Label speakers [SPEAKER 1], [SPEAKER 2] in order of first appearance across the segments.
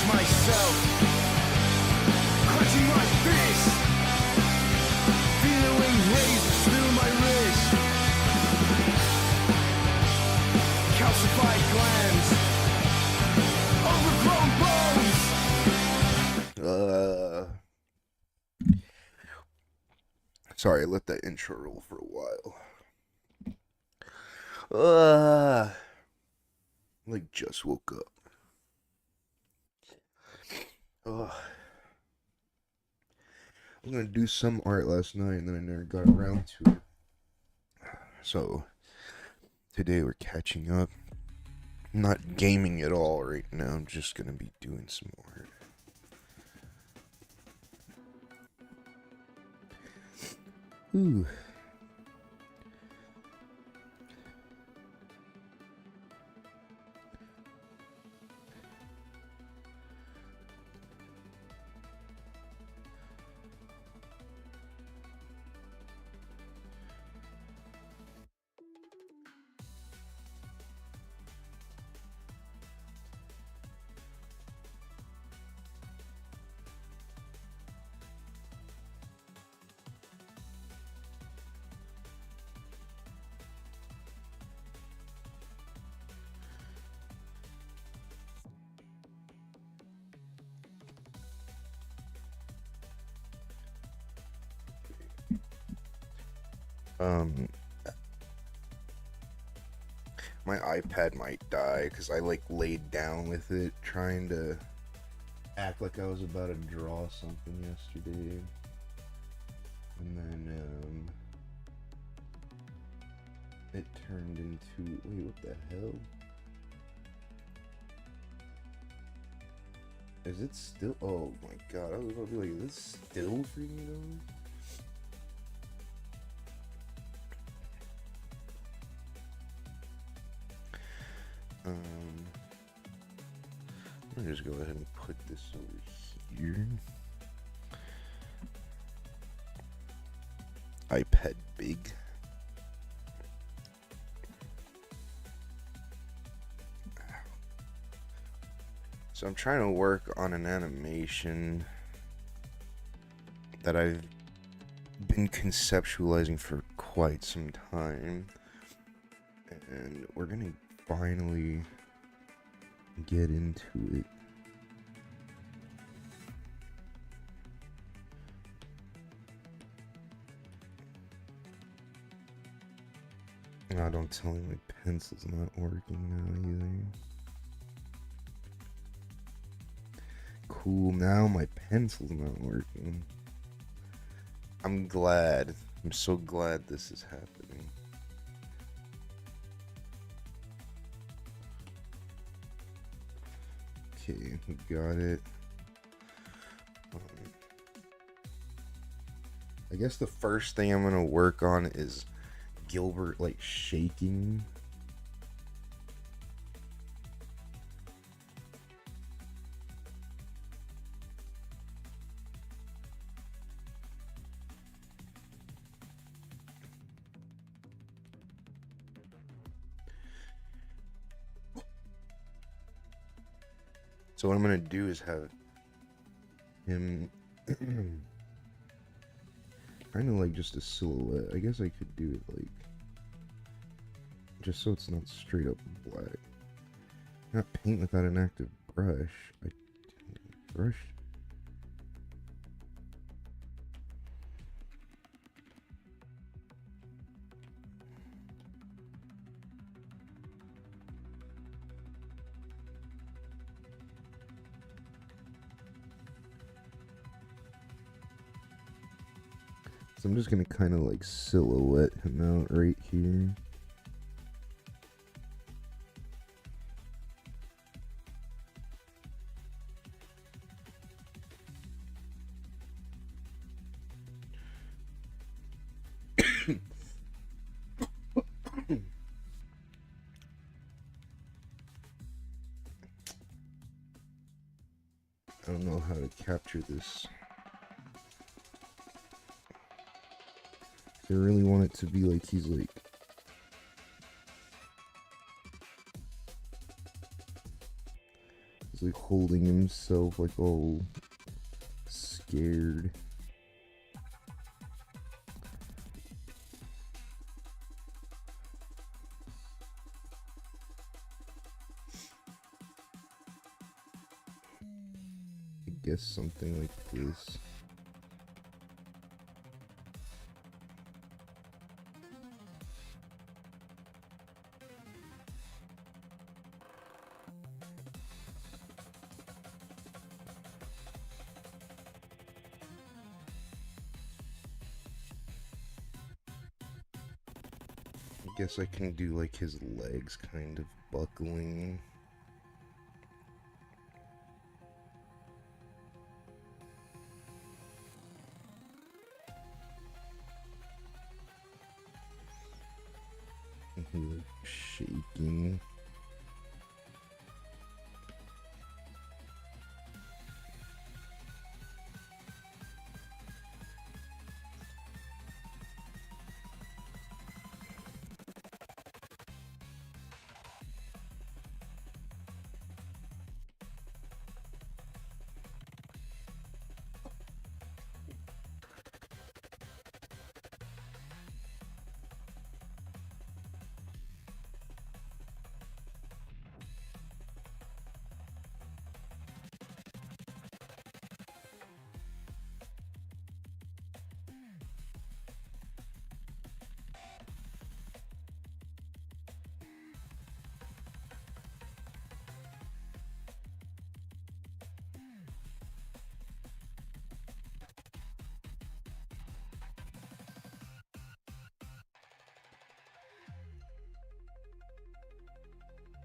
[SPEAKER 1] myself, clutching my fist, feeling raised through my wrist, calcified glands, overgrown bones.
[SPEAKER 2] Sorry, I let that intro roll for a while. Like just woke up. I'm gonna do some art last night and then I never got around to it. So today we're catching up. I'm not gaming at all right now. I'm just gonna be doing some art. Ooh. My iPad might die because I like laid down with it trying to act like I was about to draw something yesterday. And then it turned into, wait, what the hell? Is it still, oh my god, I was about to be like, is this still for me though? I'm gonna just go ahead and put this over here. iPad big. So I'm trying to work on an animation that I've been conceptualizing for quite some time. And we're gonna finally get into it. Oh, don't tell me my pencil's not working now either. Cool, now my pencil's not working. I'm glad. I'm so glad this is happening. Okay, we got it. I guess the first thing I'm gonna work on is Gilbert like shaking. So what I'm gonna do is have him kind of like just a silhouette. I guess I could do it like just so it's not straight up black. Not paint without an active brush. Brush. So I'm just gonna kind of like silhouette him out right here. I don't know how to capture this. I really want it to be like he's like He's like holding himself like all scared. I guess something like this. I guess I can do like his legs kind of buckling. And he like shaking.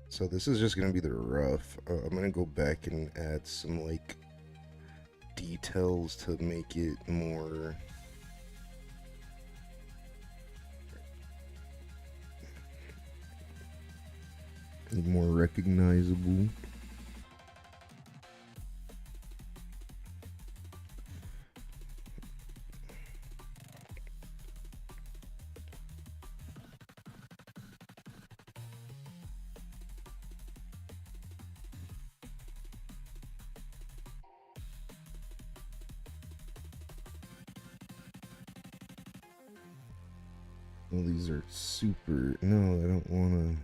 [SPEAKER 2] So this is just gonna be the rough. I'm gonna go back and add some like details to make it more recognizable. Well, these are super. No, I don't want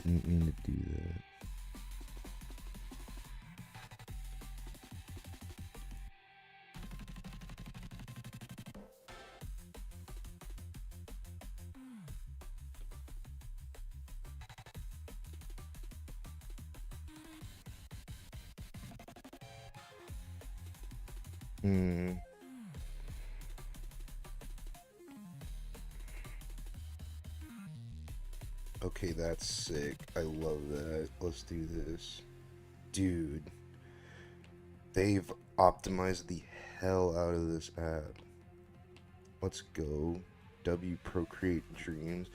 [SPEAKER 2] to. Didn't mean to do that. Okay, that's sick. I love that. Let's do this. Dude, they've optimized the hell out of this app. Let's go. W Procreate Dreams.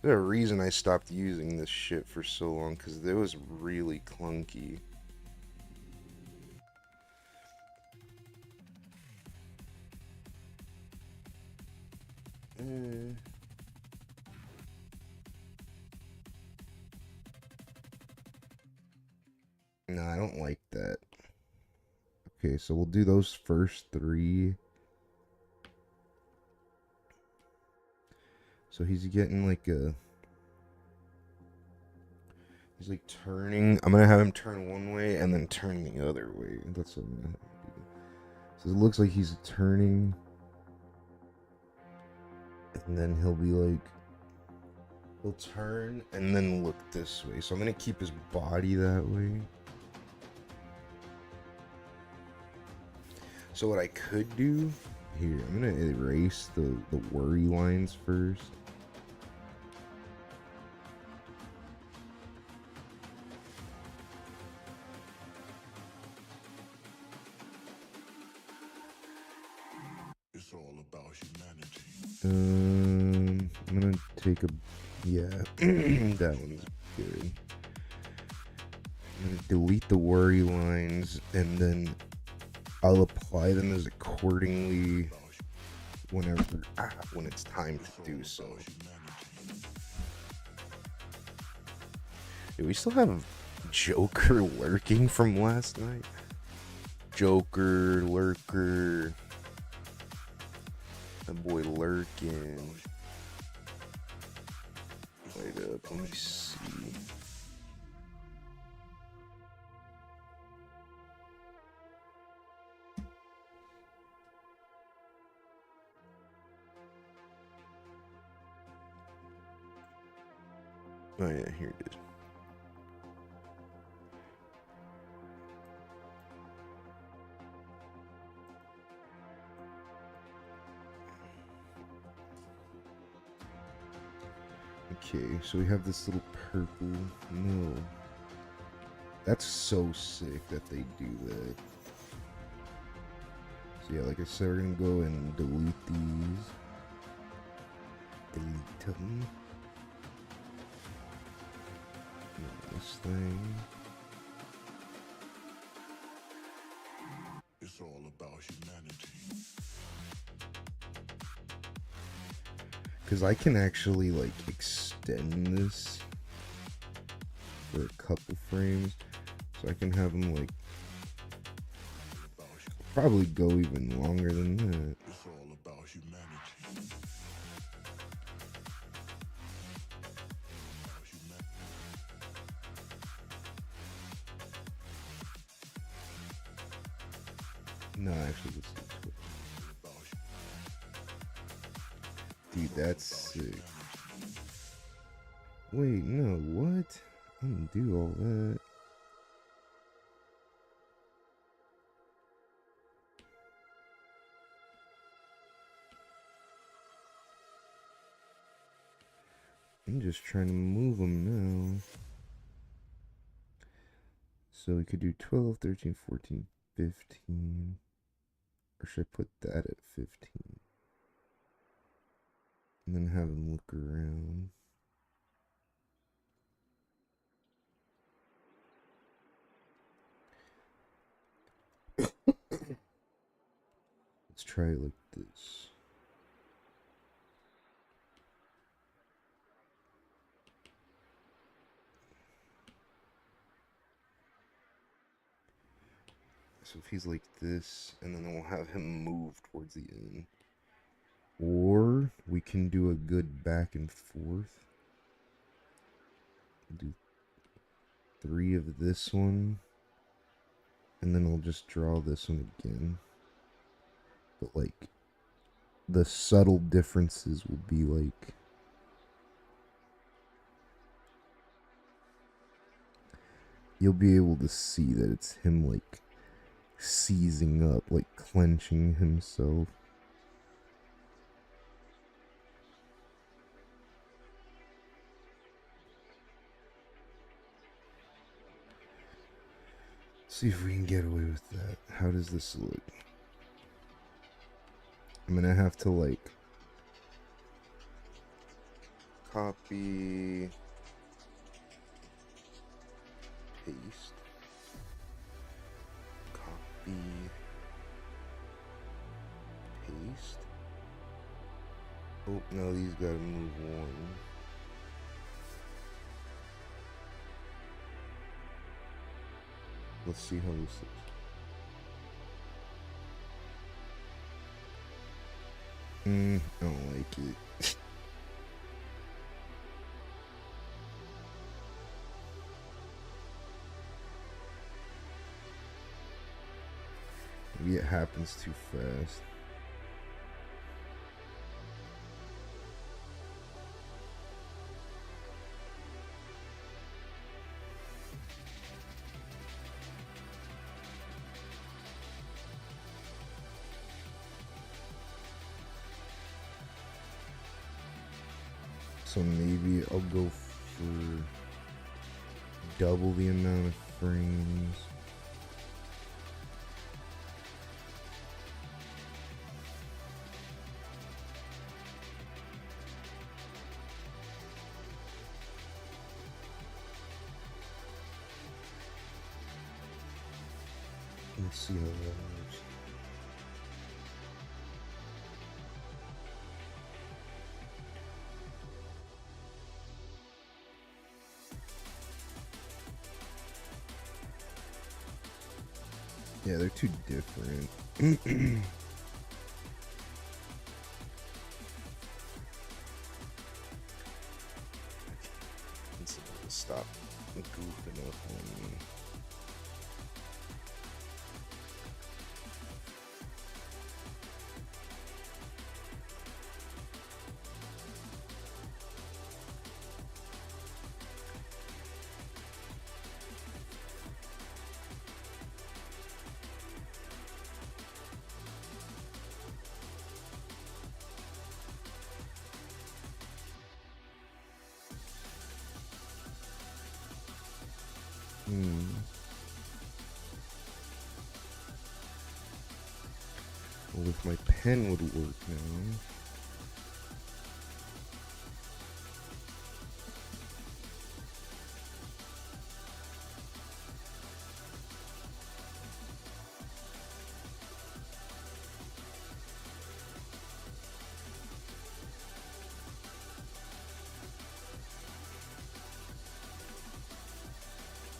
[SPEAKER 2] There's a reason I stopped using this shit for so long, because it was really clunky. No, I don't like that. Okay, so we'll do those first three. So he's getting like a... He's like turning. I'm gonna have him turn one way and then turn the other way. That's what I'm gonna do. So it looks like he's turning. And then he'll be like... He'll turn and then look this way. So I'm gonna keep his body that way. So what I could do... Here, I'm gonna erase the worry lines first.
[SPEAKER 1] It's all about humanity.
[SPEAKER 2] I'm gonna take a... Yeah, that one's good. I'm gonna delete the worry lines and then I'll apply them as accordingly whenever, when it's time to do so. Do we still have Joker lurking from last night? Joker, lurker. That boy lurking. Wait up, let me see. Oh yeah, here it is. Okay, so we have this little purple. No. That's so sick that they do that. So yeah, like I said, we're gonna go and delete these. Delete them. This thing.
[SPEAKER 1] It's all about humanity.
[SPEAKER 2] Because I can actually like extend this for a couple frames. So I can have them like probably go even longer than that.
[SPEAKER 1] It's all about humanity.
[SPEAKER 2] No, actually, let's do 12. Dude, that's sick. Wait, no, what? I didn't do all that. I'm just trying to move them now. So we could do 12, 13, 14, 15. Or should I put that at 15? And then have them look around. Let's try it like this. So if he's like this, and then we'll have him move towards the end. Or we can do a good back and forth. Do 3 of this one. And then I'll just draw this one again. But like, the subtle differences will be like, you'll be able to see that it's him like seizing up, like clenching himself. See if we can get away with that. How does this look? I'm gonna have to like copy, paste, copy, paste. Oh no, these gotta move one. Let's see how this looks. I don't like it. Maybe it happens too fast. So maybe I'll go for double the amount of frames. Let's see how that works. Yeah, they're too different. Stop goofing up on me. Well, if my pen would work now.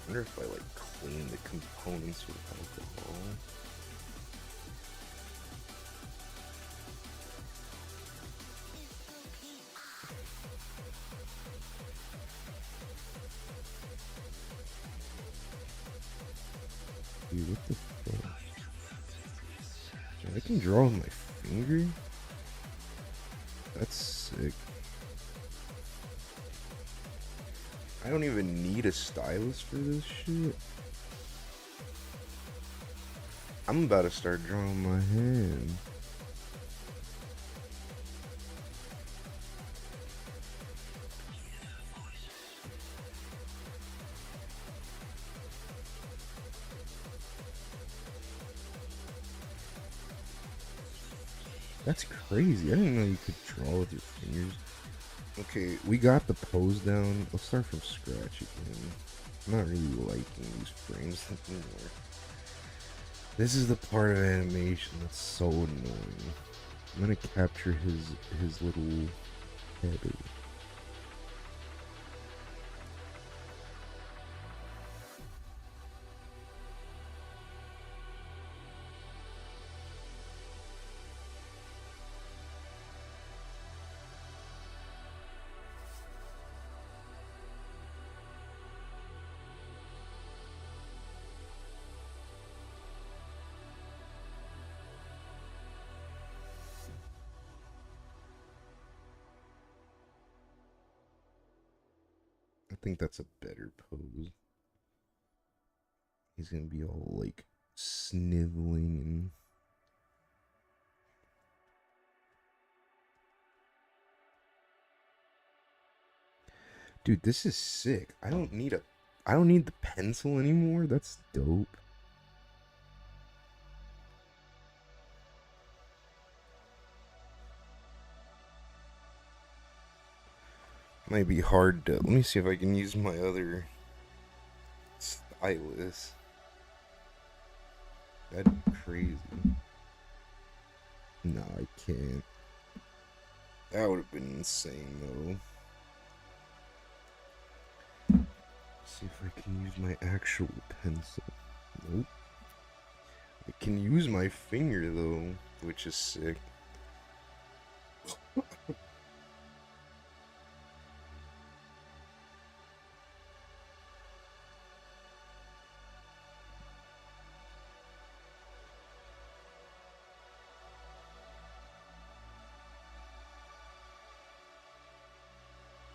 [SPEAKER 2] I wonder if I like clean the components with alcohol. Dude, what the fuck? I can draw with my finger? That's sick. I don't even need a stylus for this shit. I'm about to start drawing my hand. That's crazy. I didn't know you could draw with your fingers. Okay, we got the pose down. Let's start from scratch again. I'm not really liking these frames anymore. This is the part of animation that's so annoying. I'm gonna capture his little header. I think that's a better pose. He's gonna be all like sniveling and dude, this is sick. I don't need the pencil anymore. That's dope. Might be hard to. Let me see if I can use my other stylus. That'd be crazy. No, I can't. That would have been insane, though. Let's see if I can use my actual pencil. Nope. I can use my finger, though, which is sick.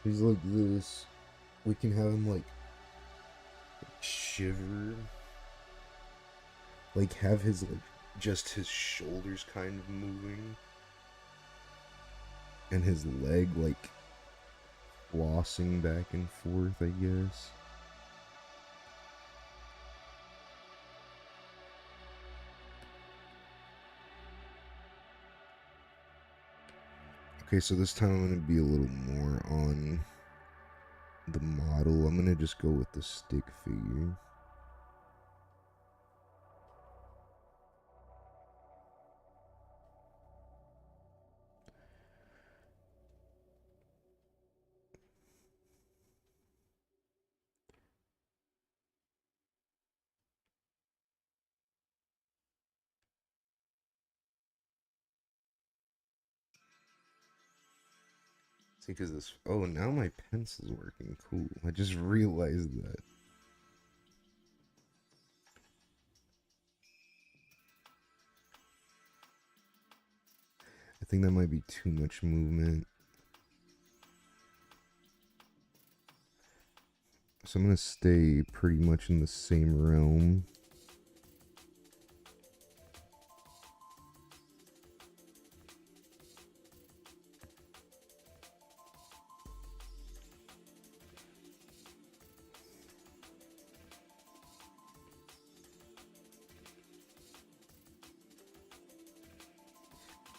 [SPEAKER 2] He's like this. We can have him like shiver. Like have his like just his shoulders kind of moving. And his leg like flossing back and forth, I guess. Okay, so this time I'm going to be a little more on the model. I'm going to just go with the stick figure. See, because this. Oh, now my pencil's working. Cool. I just realized that. I think that might be too much movement. So I'm going to stay pretty much in the same realm.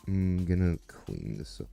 [SPEAKER 2] I'm gonna clean this up.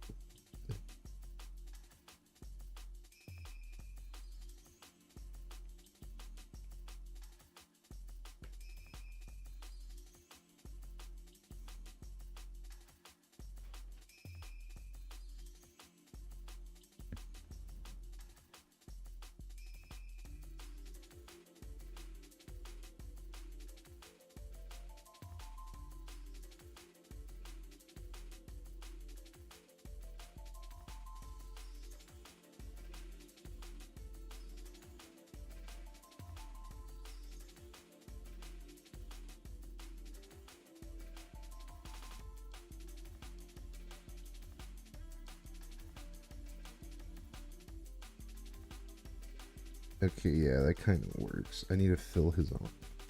[SPEAKER 2] Okay, yeah, that kind of works. I need to fill his arm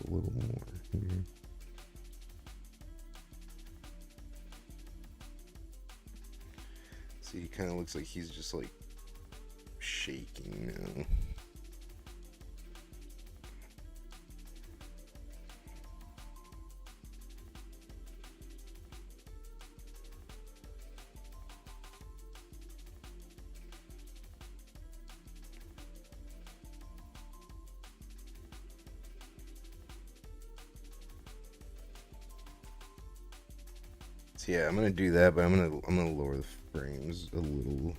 [SPEAKER 2] a little more here. See, he kind of looks like he's just like shaking now. So yeah, I'm gonna do that, but I'm gonna lower the frames a little,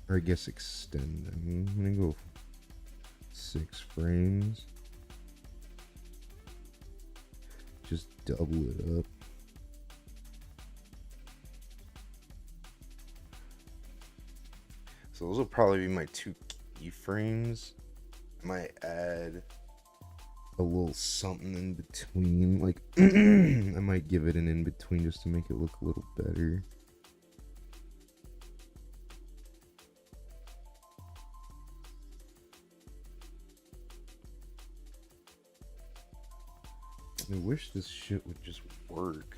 [SPEAKER 2] or I guess extend them. I'm gonna go 6 frames. Just double it up. So those will probably be my 2 keyframes. I might add a little something in between, like I might give it an in between just to make it look a little better. I wish this shit would just work.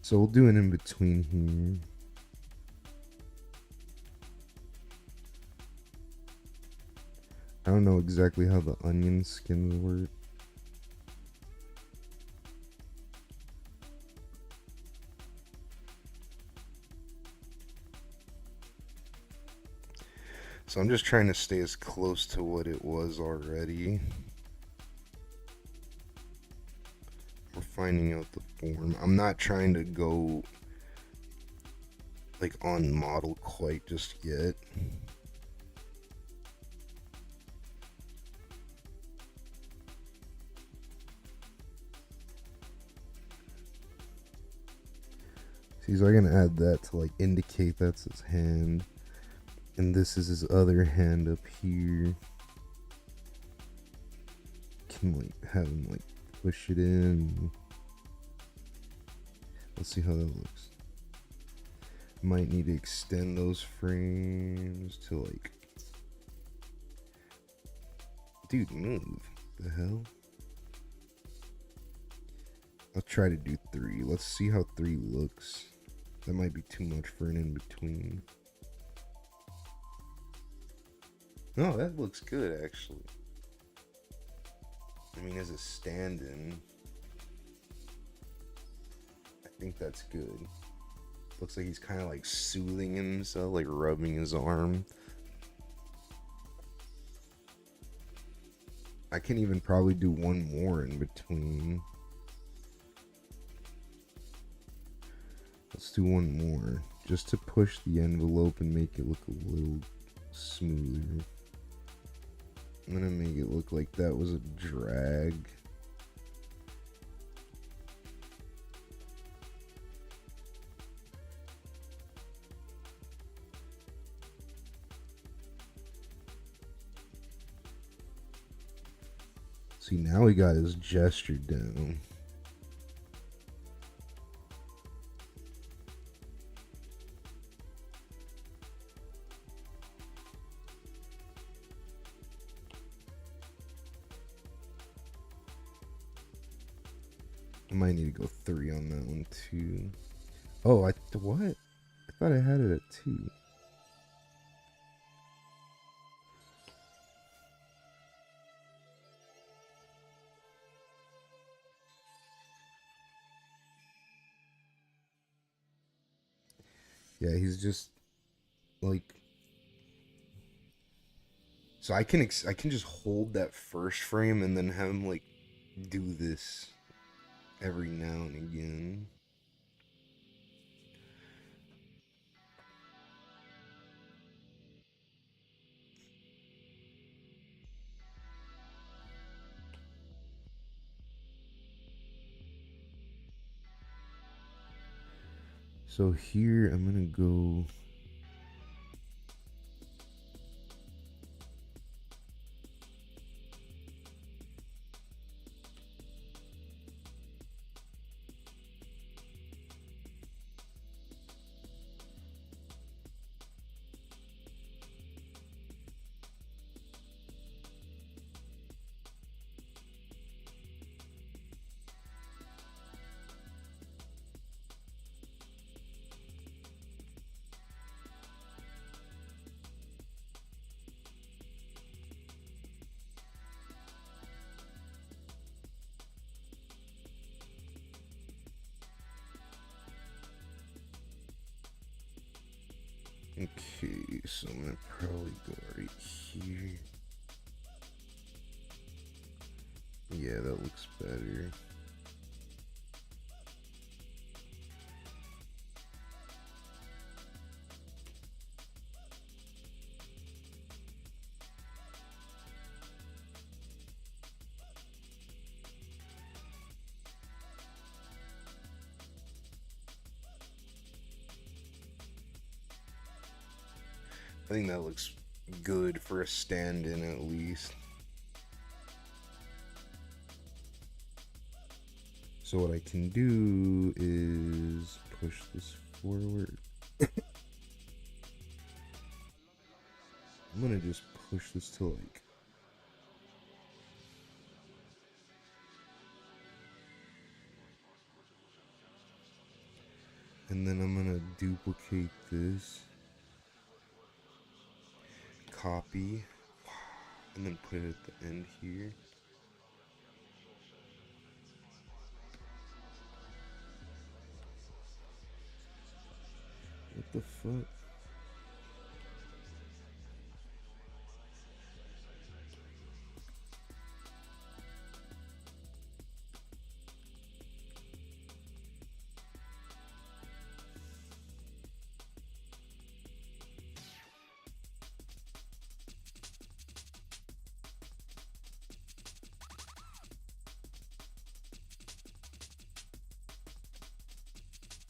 [SPEAKER 2] So we'll do an in between here. I don't know exactly how the onion skins work. So I'm just trying to stay as close to what it was already. We're finding out the form. I'm not trying to go like on model quite just yet. See, so I'm gonna add that to like indicate that's his hand. And this is his other hand up here. Can like have him like push it in. Let's see how that looks. Might need to extend those frames to like. Dude, move. The hell? I'll try to do 3. Let's see how 3 looks. That might be too much for an in between. No, that looks good actually. I mean, as a stand-in, I think that's good. Looks like he's kind of like soothing himself, like rubbing his arm. I can even probably do one more in between. Let's do one more, just to push the envelope and make it look a little smoother. I'm gonna make it look like that was a drag. See, now he got his gesture down. I might need to go 3 on that one too. Oh, what? I thought I had it at 2. Yeah, he's just like, so I can just hold that first frame and then have him like do this every now and again. So here I'm gonna go. Okay, so I'm gonna probably go right here. Yeah, that looks better. I think that looks good for a stand-in at least. So what I can do is push this forward. I'm gonna just push this to like, and then I'm gonna duplicate this, copy, and then put it at the end here. What the fuck?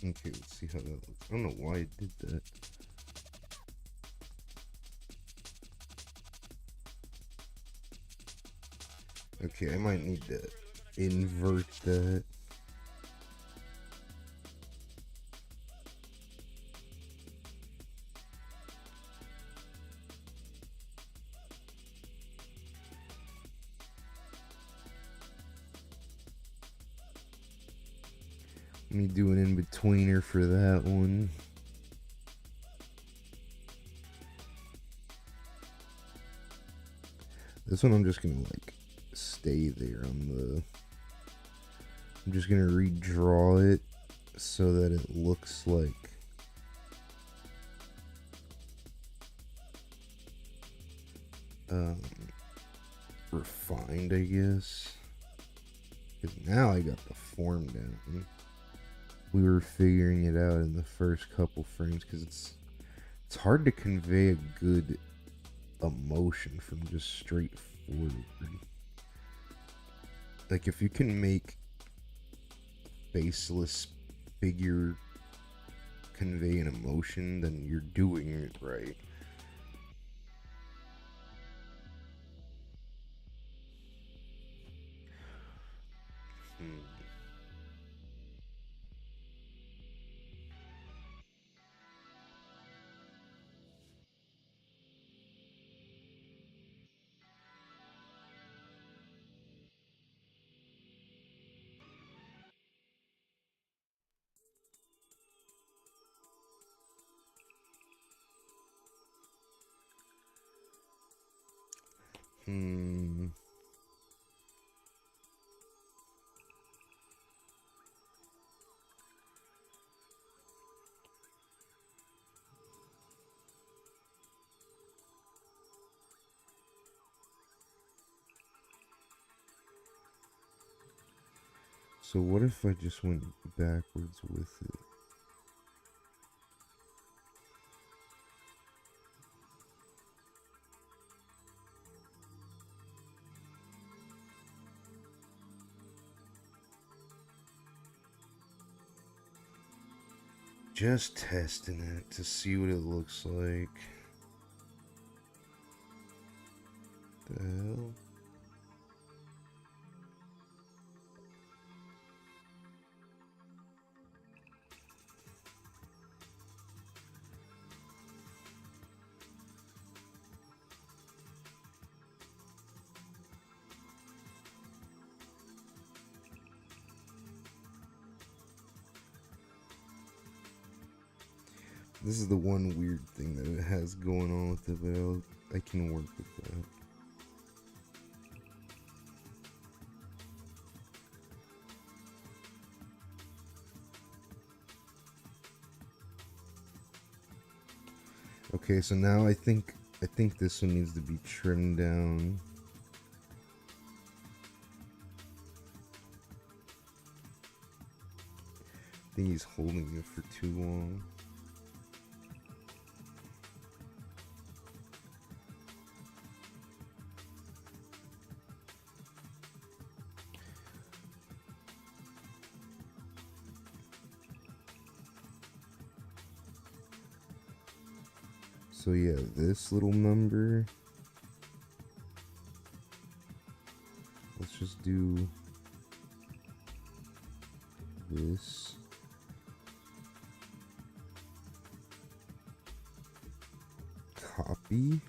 [SPEAKER 2] Okay, let's see how that looks. I don't know why it did that. Okay, I might need to invert that. Let me do an in-betweener for that one. This one I'm just gonna like stay there on the, I'm just gonna redraw it so that it looks like refined, I guess. Because now I got the form down. we were figuring it out in the first couple frames, because it's hard to convey a good emotion from just straightforward. Like, if you can make faceless figure convey an emotion, then you're doing it right. So what if I just went backwards with it? Just testing it to see what it looks like. The hell? This is the one weird thing that it has going on with it, but I can work with that. Okay, so now I think this one needs to be trimmed down. I think he's holding it for too long. So yeah, this little number, let's just do this. Copy.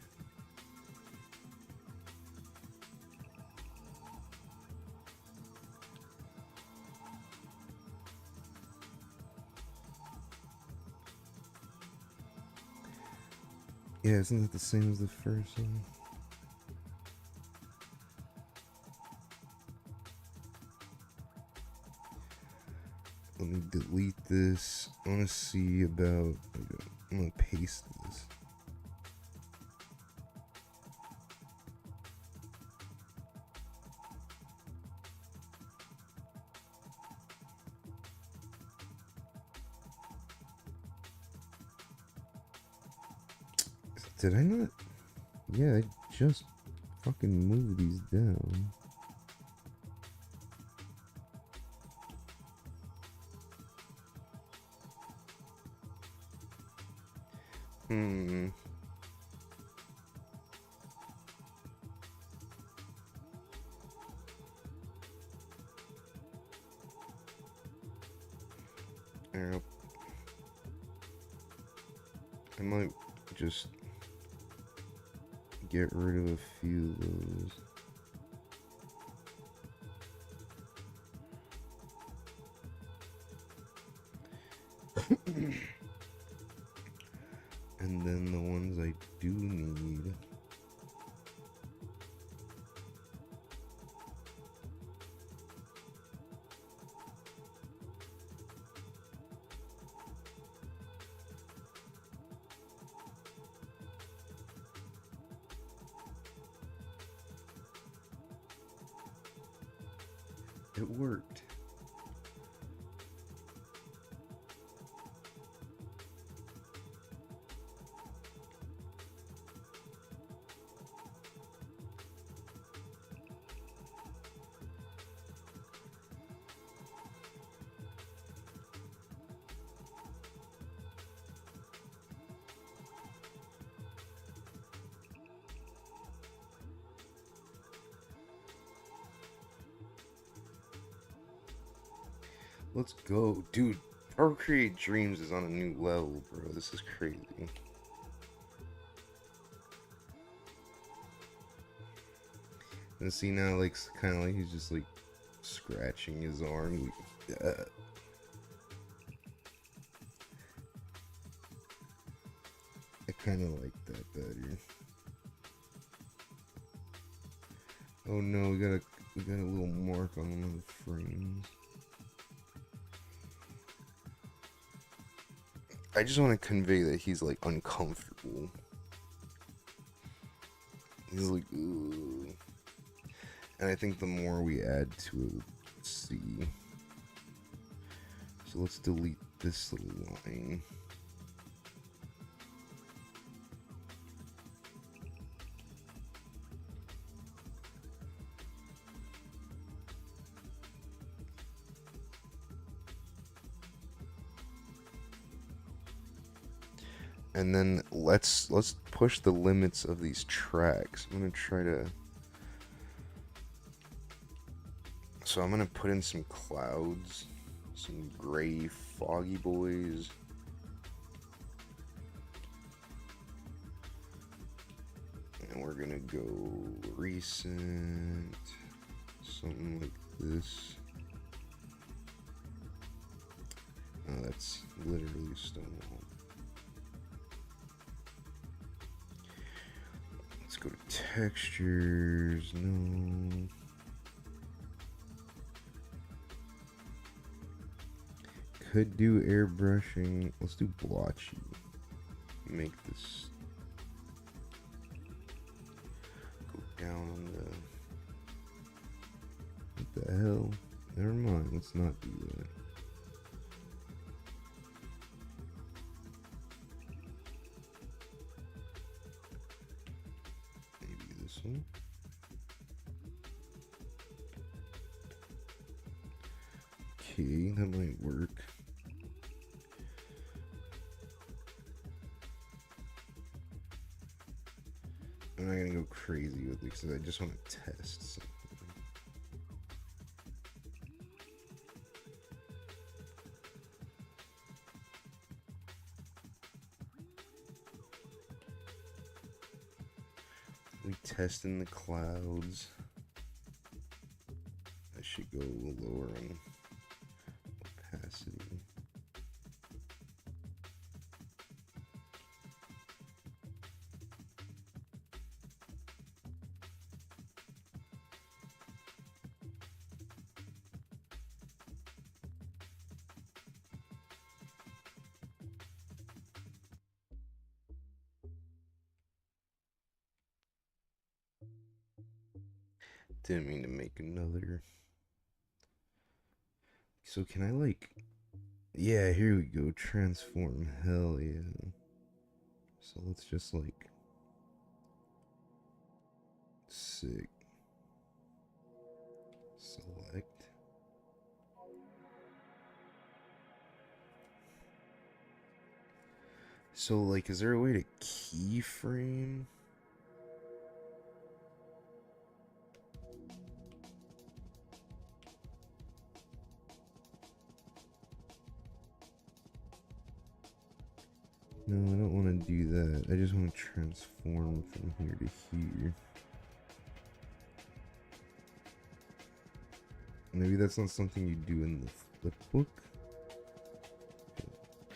[SPEAKER 2] Yeah, isn't that the same as the first one? Let me delete this. I want to see about. I'm gonna paste this. Did I not? Yeah, I just fucking moved these down. Yep. I might just get rid of a few of those. And then the ones I do need. It worked. Let's go. Dude, Procreate Dreams is on a new level, bro. This is crazy. And see now, like, kind of like he's just, like, scratching his arm. I kind of like that better. Oh no, we got a little mark on one of the frames. I just want to convey that he's like uncomfortable. He's like, ugh. And I think the more we add to it, let's see. So let's delete this little line. And then let's push the limits of these tracks. I'm gonna try to. So I'm gonna put in some clouds, some gray foggy boys. And we're gonna go recent, something like this. Oh, that's literally Stonewall. Let's go to textures. No. Could do airbrushing. Let's do blotchy. Make this go down on the. What the hell? Never mind. Let's not do that. Maybe this one. Okay, that might work. I'm not gonna go crazy with it because I just want to test something. We test in the clouds. I should go lower on opacity. Didn't mean to make another. So can I like, yeah, here we go, transform, hell yeah. So let's just like, sick, select. So like, is there a way to keyframe? No, I don't want to do that. I just want to transform from here to here. Maybe that's not something you do in the flip book.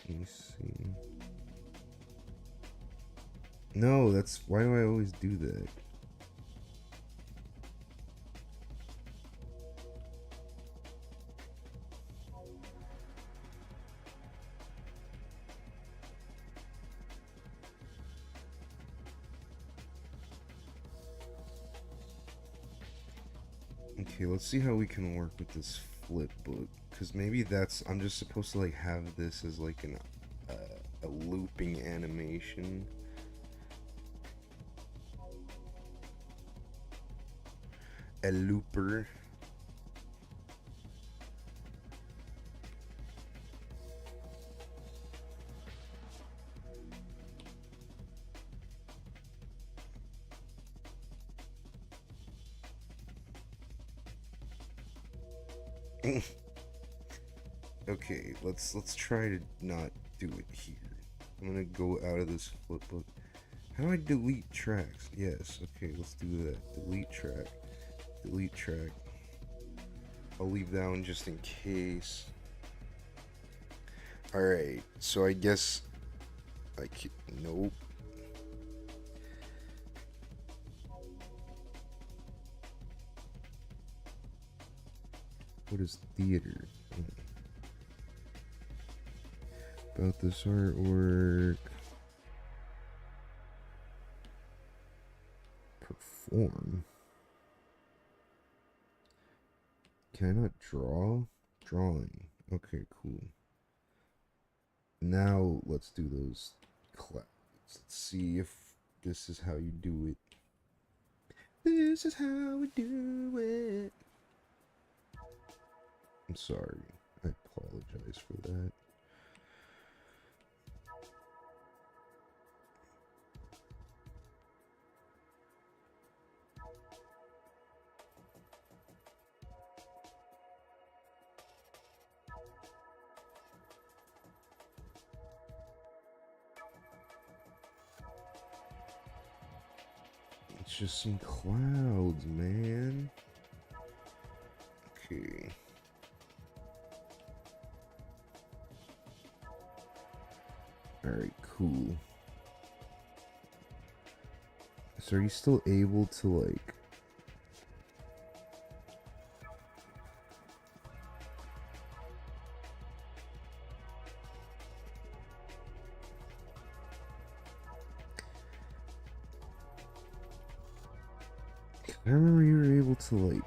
[SPEAKER 2] Let me see. No, that's why do I always do that? Okay, let's see how we can work with this flip book, because maybe that's, I'm just supposed to like have this as like an a looping animation. A looper. Okay, let's try to not do it here. I'm gonna go out of this flip book. How do I delete tracks? Yes, okay, let's do that. Delete track. Delete track. I'll leave that one just in case. Alright, so I guess I can. Nope. What is theater? About this artwork. Perform. Can I not draw? Drawing. Okay, cool. Now let's do those clouds. Let's see if this is how you do it. This is how we do it. I'm sorry. I apologize for that. It's just some clouds, man. Okay. Alright, cool. So are you still able to, like... I remember you were able to, like...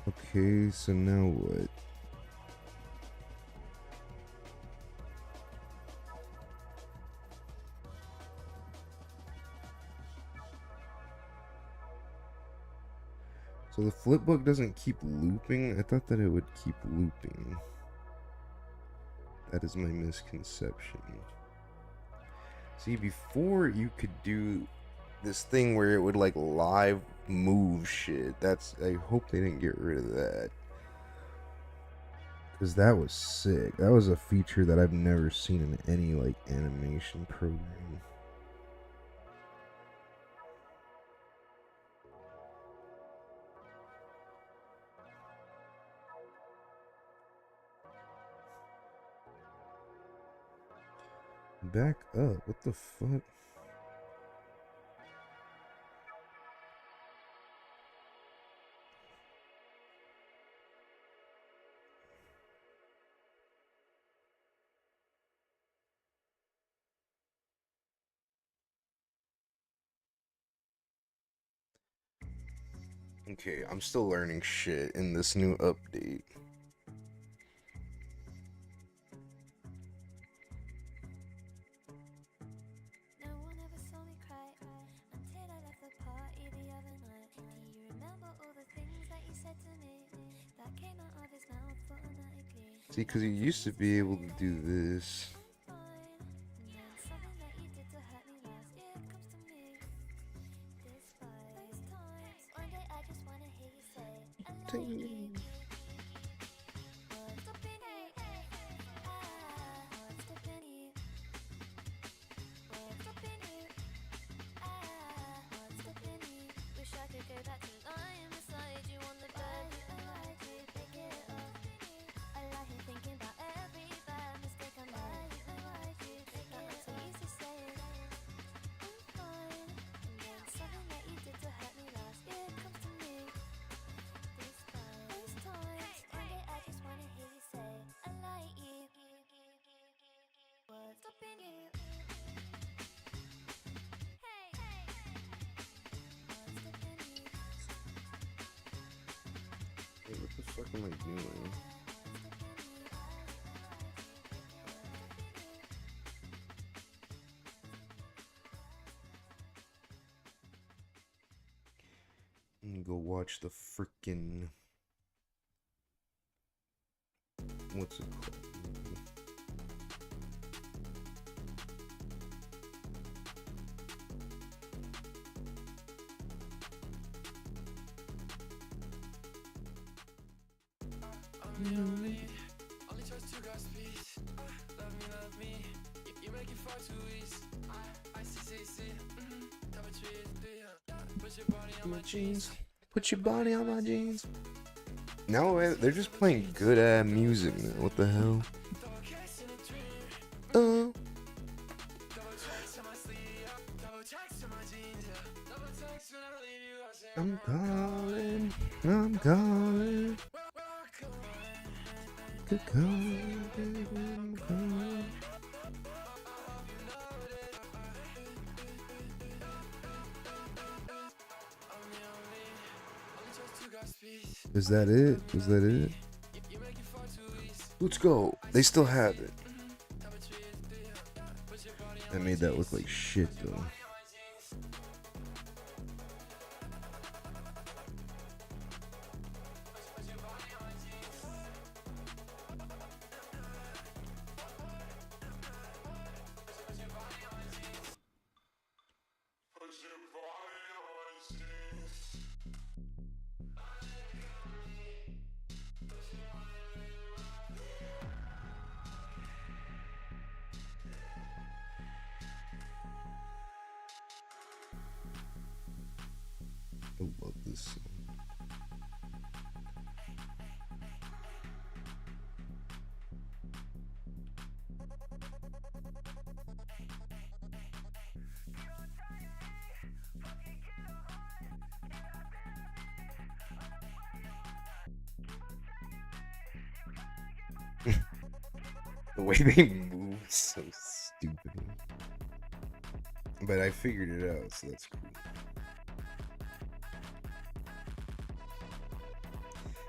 [SPEAKER 2] Okay, so now what? So the flipbook doesn't keep looping? I thought that it would keep looping. That is my misconception. See, before you could do this thing where it would like live move shit. I hope they didn't get rid of that. Because that was sick. That was a feature that I've never seen in any like animation program. Back up. What the fuck? Okay, I'm still learning shit in this new update.
[SPEAKER 3] No one ever saw me cry until I left the party the other night. Do you remember all the things that you said to me that came out of his mouth automatically?
[SPEAKER 2] See, because you used to be able to do this.
[SPEAKER 3] I'm fine. And then something that you did to hurt me last year comes to me. Despite those times, one day I just wanna hear you say, I like you. What's stopping you? What's stopping you? What's stopping you? What's stopping you? Wish I could go back to lying beside you on the bed. I lied you, pick it up. I lie here thinking about every bad mistake I made. I lied you, pick it up. Not so easy saying I'm fine. And then something that you did to hurt me last year comes to me. Despite those times, one day I just wanna hear you say I like you. What's stopping you? Hey, what's stopping you?
[SPEAKER 2] Hey, what the fuck am I doing? go watch the freaking what's it called?
[SPEAKER 4] Only trust you got peace. Love me. You make it far too easy. I see. Top of trees, put your body on my jeans.
[SPEAKER 2] Put your body on my jeans. No, they're just playing good music now. What the hell? I'm calling. I'm calling. Good calling, baby, I'm calling. Is that it? Is that it? Let's go. They still have it. I made that look like shit though. I love this song. The way they move is so stupid. But I figured it out, so that's cool.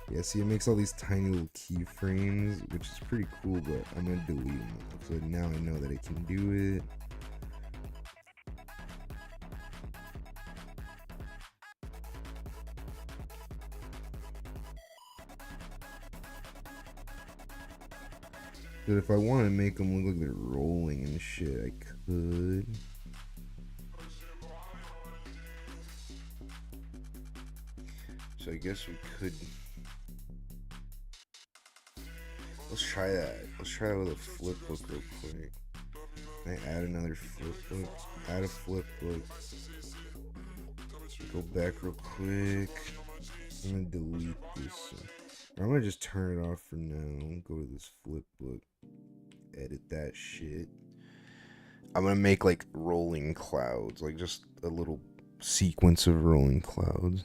[SPEAKER 2] Yeah, see, it makes all these tiny little keyframes, which is pretty cool, but I'm gonna delete them. So now I know that I can do it. But if I want to make them look like they're rolling and shit, I could. So I guess we could. Let's try that. Let's try that with a flip book real quick. Can I add another flip book? Add a flip book. Go back real quick. I'm gonna delete this. Or I'm gonna just turn it off for now. Go to this flip book. Edit that shit. I'm gonna make like rolling clouds, like just a little sequence of rolling clouds.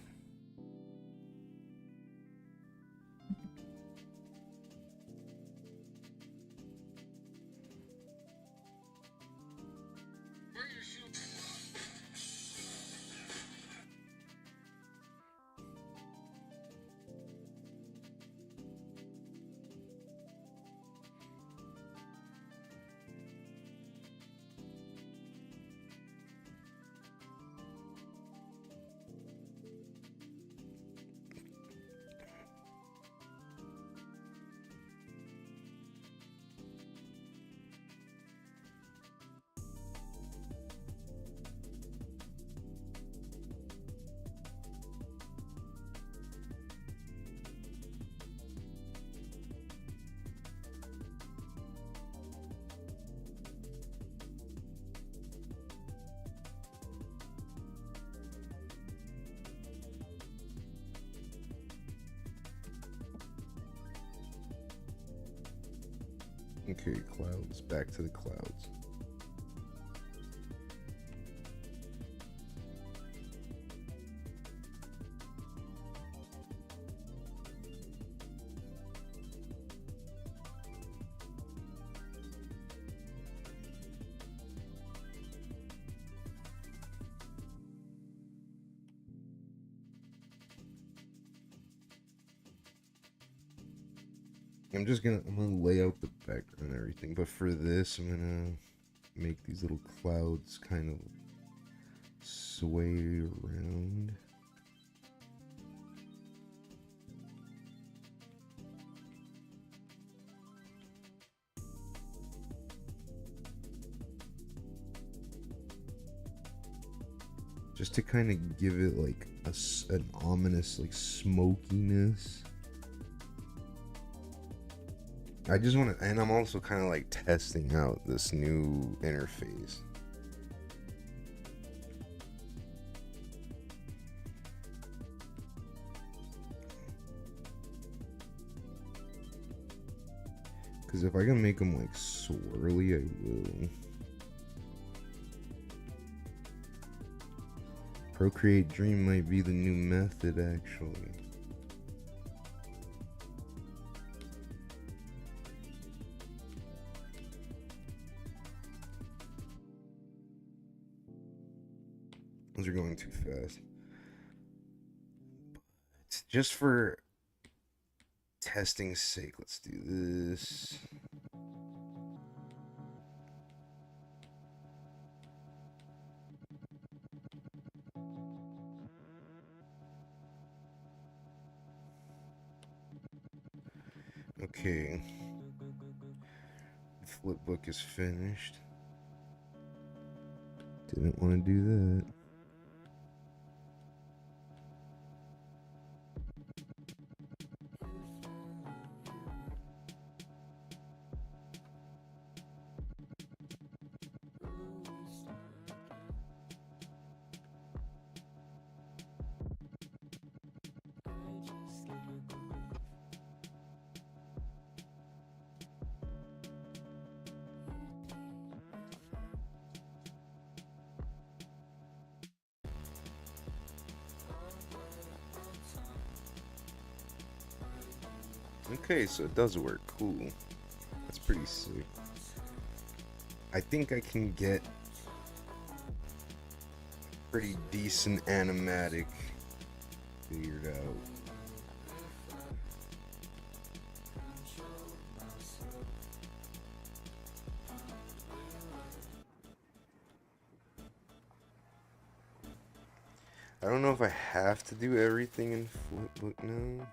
[SPEAKER 2] Okay, clouds. Back to the clouds. I'm gonna lay out the background and everything, but for this I'm gonna make these little clouds kind of sway around. just to kind of give it like an ominous like smokiness. I just want to, and I'm also kind of like testing out this new interface. Because if I can make them like swirly, I will. Procreate Dream might be the new method, actually. Those are going too fast. But just for testing's sake, let's do this. Okay. The flip book is finished. Didn't want to do that. Okay, so it does work. Cool. That's pretty sick. I think I can get pretty decent animatic figured out. I don't know if I have to do everything in Flipbook now.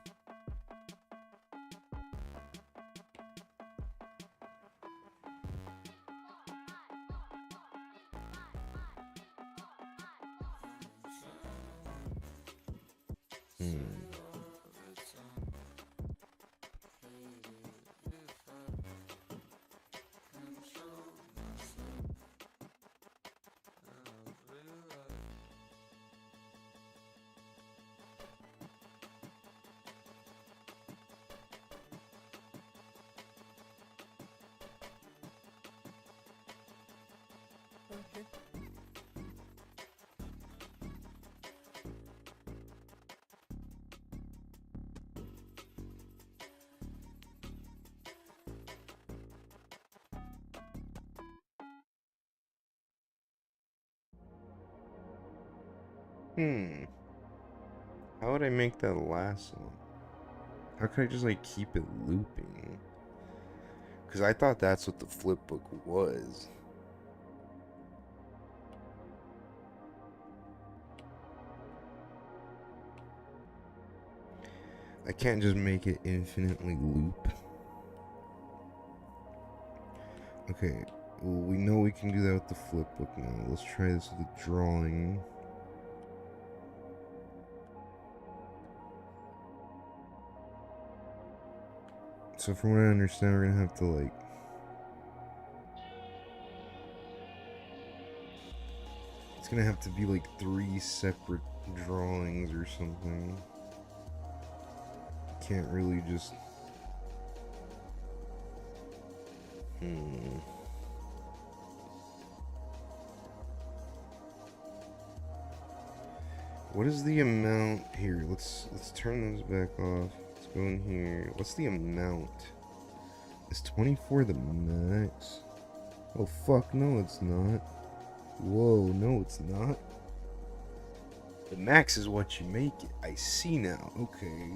[SPEAKER 2] How would I make that last one? How could I just like keep it looping? Because I thought that's what the flipbook was. I can't just make it infinitely loop. Okay, well, we know we can do that with the flipbook now. Let's try this with the drawing. So from what I understand, we're gonna have to like it's gonna have to be like 3 separate drawings or something. Can't really just What is the amount here? Let's turn those back off. Let's go in here. What's the amount? Is 24 the max? Oh fuck, no it's not. Whoa, no it's not. The max is what you make it. I see now. Okay.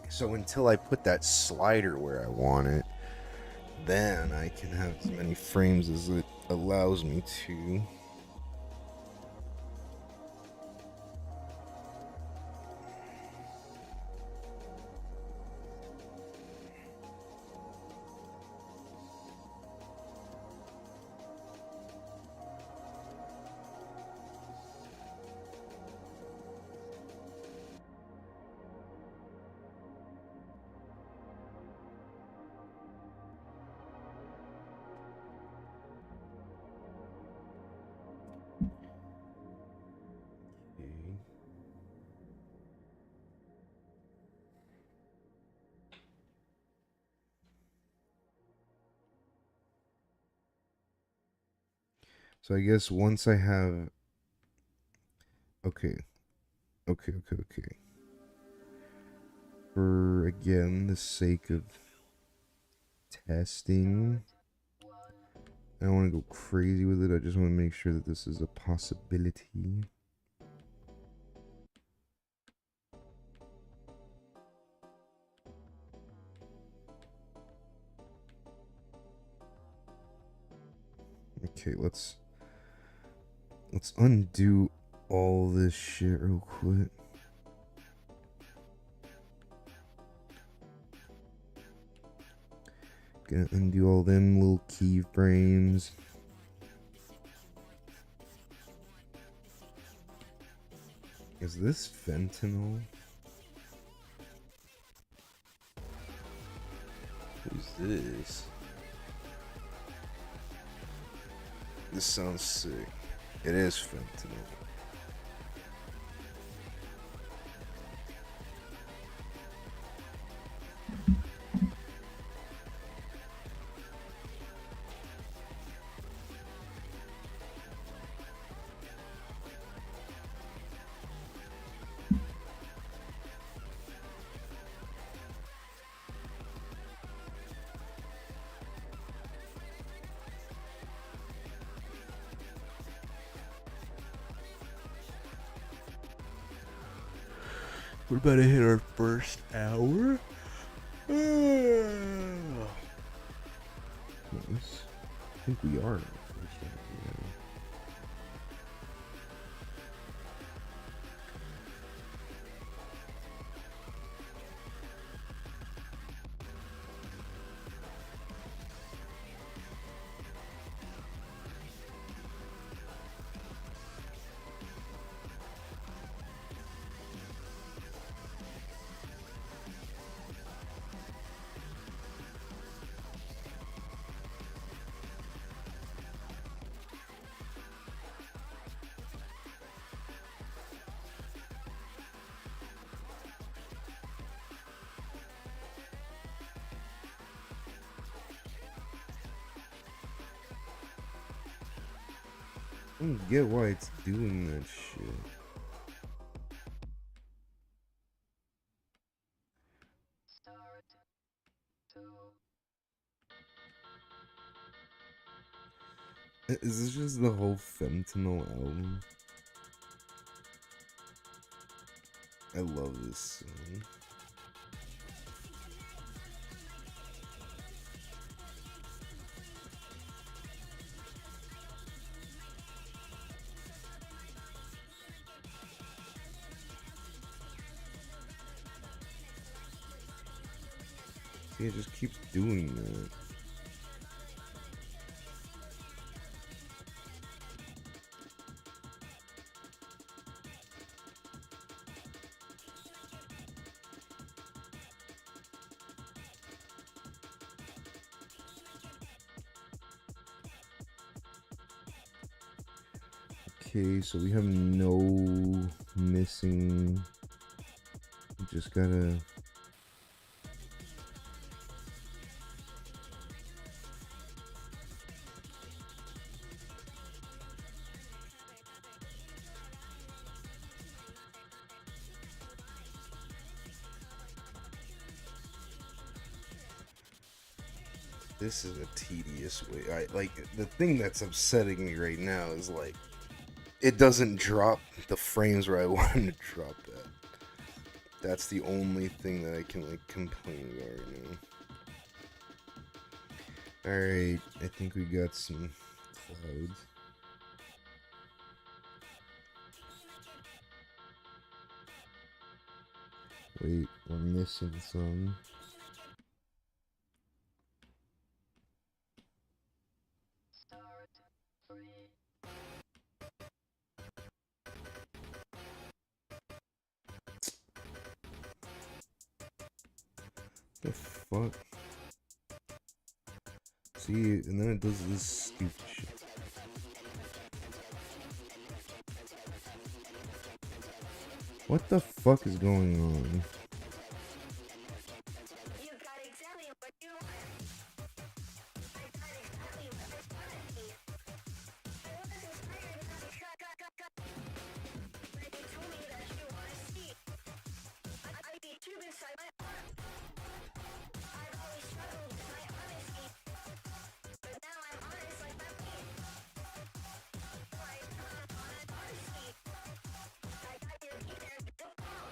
[SPEAKER 2] So until I put that slider where I want it, then I can have as many frames as it allows me to. So I guess once I have... Okay. For, again, the sake of testing, I don't want to go crazy with it. I just want to make sure that this is a possibility. Okay, let's undo all this shit real quick. Gonna undo all them little keyframes. Is this fentanyl? Who's this? This sounds sick. It is fentanyl. We're about to hit our first hour. Nice. I think we are in our first hour. Yeah. I don't get why it's doing that shit. Is this just the whole fentanyl album? I love this song. See, it just keeps doing that. Okay, so we have no missing. We just gotta. This is a tedious way. The thing that's upsetting me right now is like it doesn't drop the frames where I wanted to drop that. That's the only thing that I can like complain about right now. Alright, I think we got some clouds. Wait, we're missing some. The fuck? See, and then it does this stupid shit. What the fuck is going on?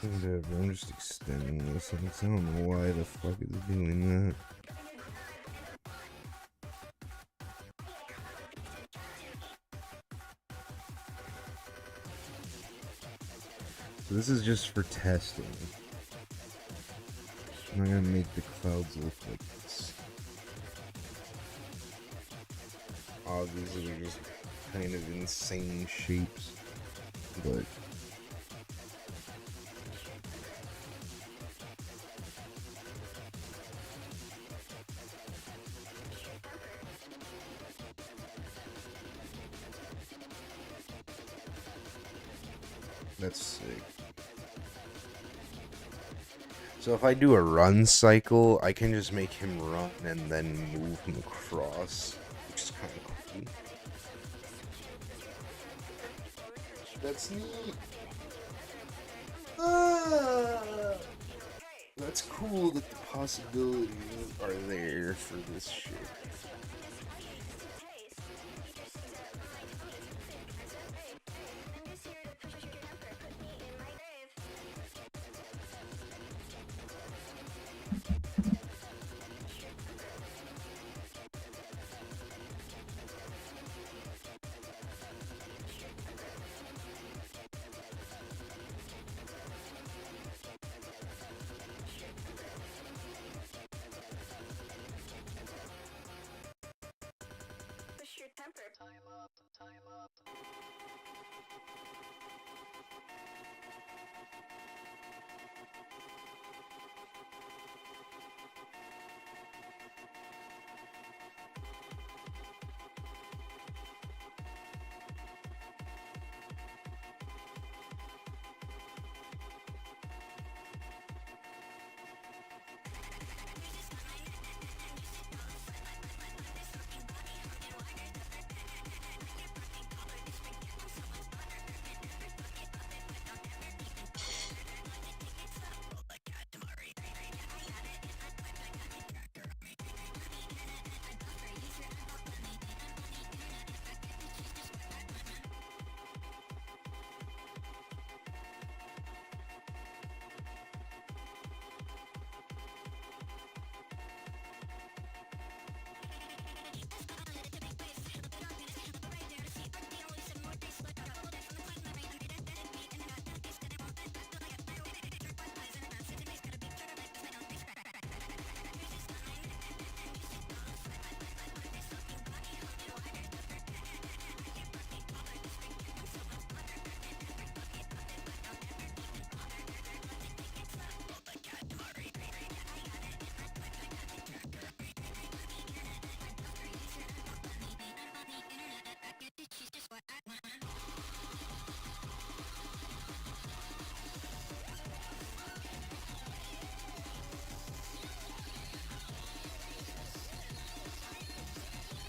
[SPEAKER 2] Whatever, I'm just extending this. I don't know why the fuck it's doing that. So this is just for testing. I'm not gonna make the clouds look like this. Obviously they're just kind of insane shapes, but that's sick. So if I do a run cycle, I can just make him run and then move him across, which is kind of cool. That's neat. That's cool that the possibilities are there for this shit.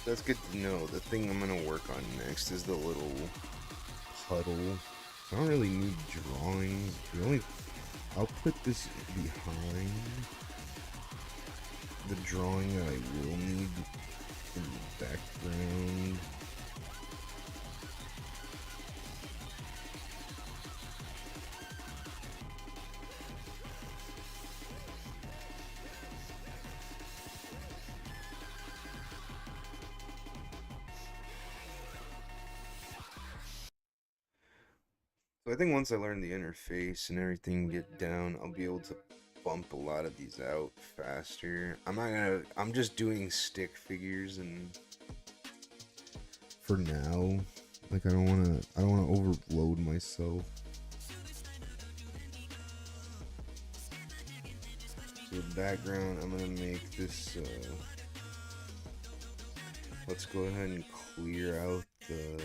[SPEAKER 2] That's good to know. The thing I'm gonna work on next is the little puddle. I don't really need drawings. I'll put this behind the drawing that I will need in the background. So I think once I learn the interface and everything get down, I'll be able to bump a lot of these out faster. I'm just doing stick figures and for now, like I don't wanna overload myself. So the background, I'm gonna make this, let's go ahead and clear out the,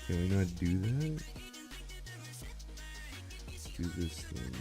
[SPEAKER 2] can we not do that? Let's do this thing.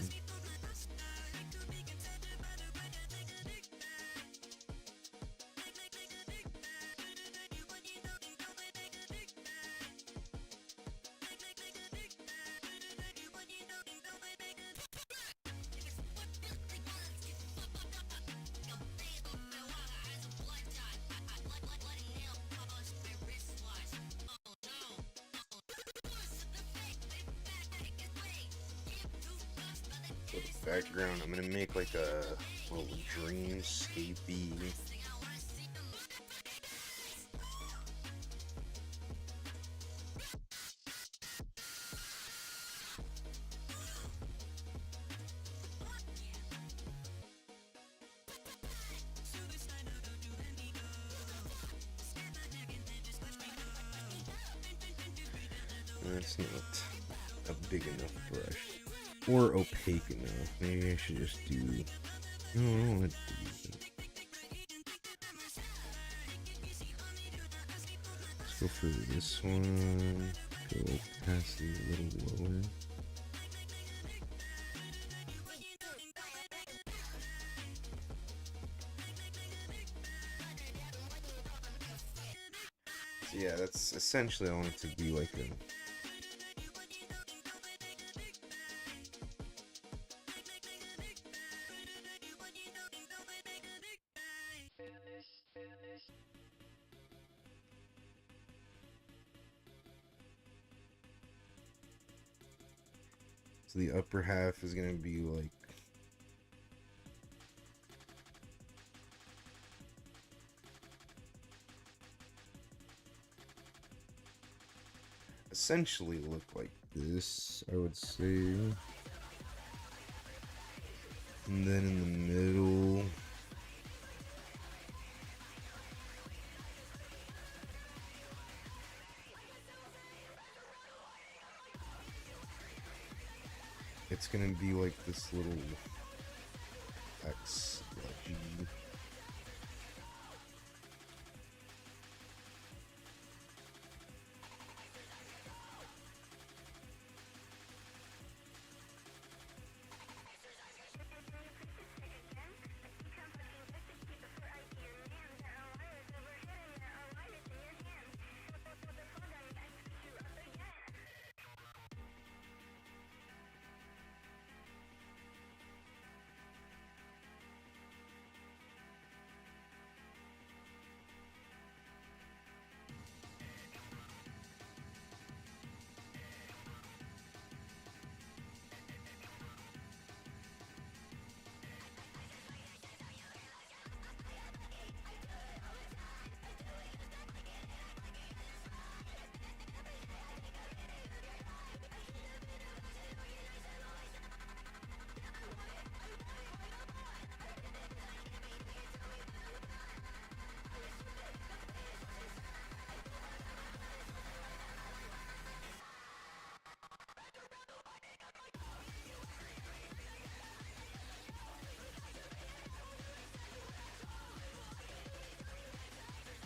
[SPEAKER 2] background, I'm gonna make like a little dreamscapey. That's not a big enough brush. Or opaque enough. Maybe I should just do... No, I don't want to do that. Let's go for this one. Go opacity a little lower. So yeah, that's essentially I want it to be like a... So the upper half is gonna be like essentially look like this, I would say. And then in the middle, it's gonna be like this little X G.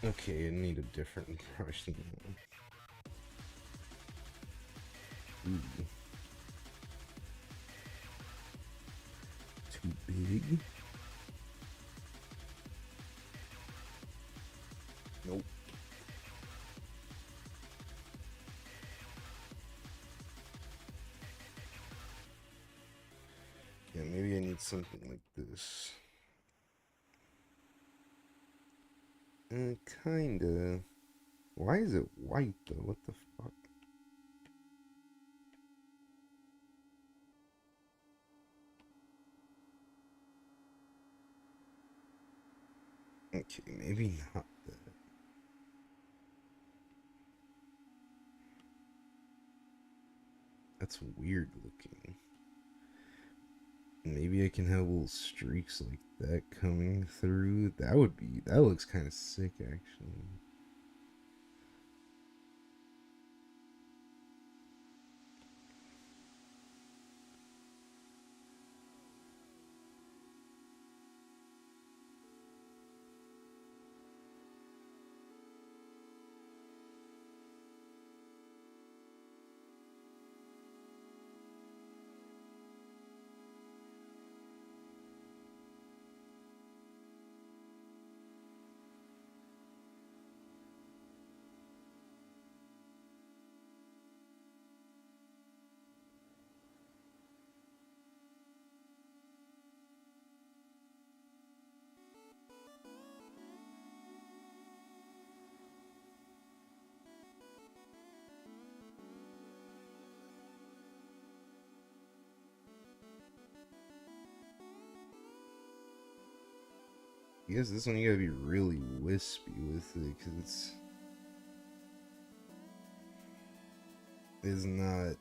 [SPEAKER 2] Okay, I need a different brush than that. Ooh. Too big? Nope. Yeah, maybe I need something like this. Kinda. Why is it white though? What the fuck? Okay, maybe not that. That's weird looking. Maybe I can have little streaks like that coming through. That looks kind of sick actually. I guess this one you gotta be really wispy with it, because it's not.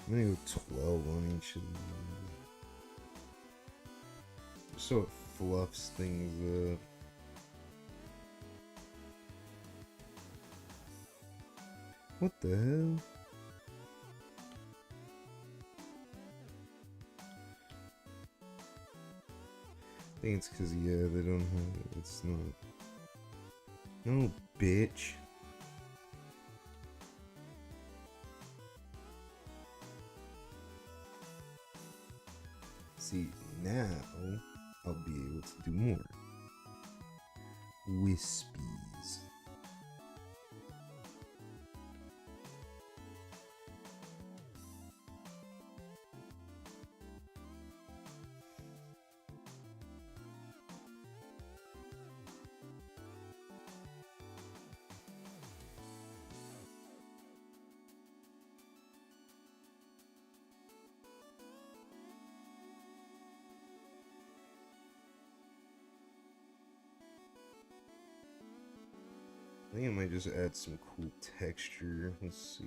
[SPEAKER 2] I'm gonna go 12 on each of these. So it fluffs things up. What the hell? I think it's because, yeah, they don't have it. It's not. No, bitch. See, now I'll be able to do more. Wispies. I think I might just add some cool texture. Let's see.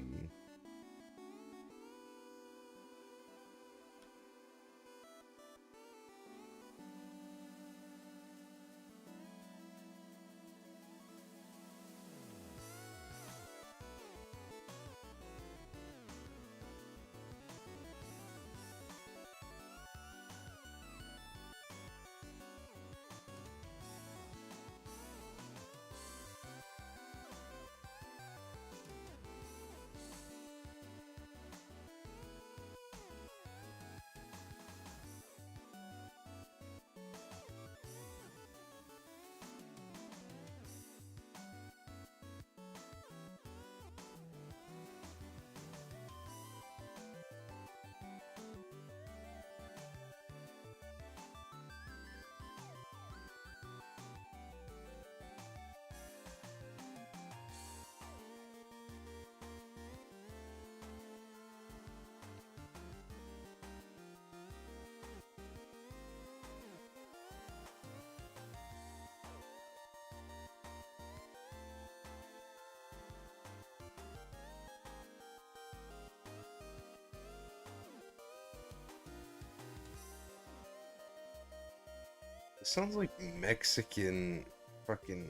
[SPEAKER 2] It sounds like Mexican fucking.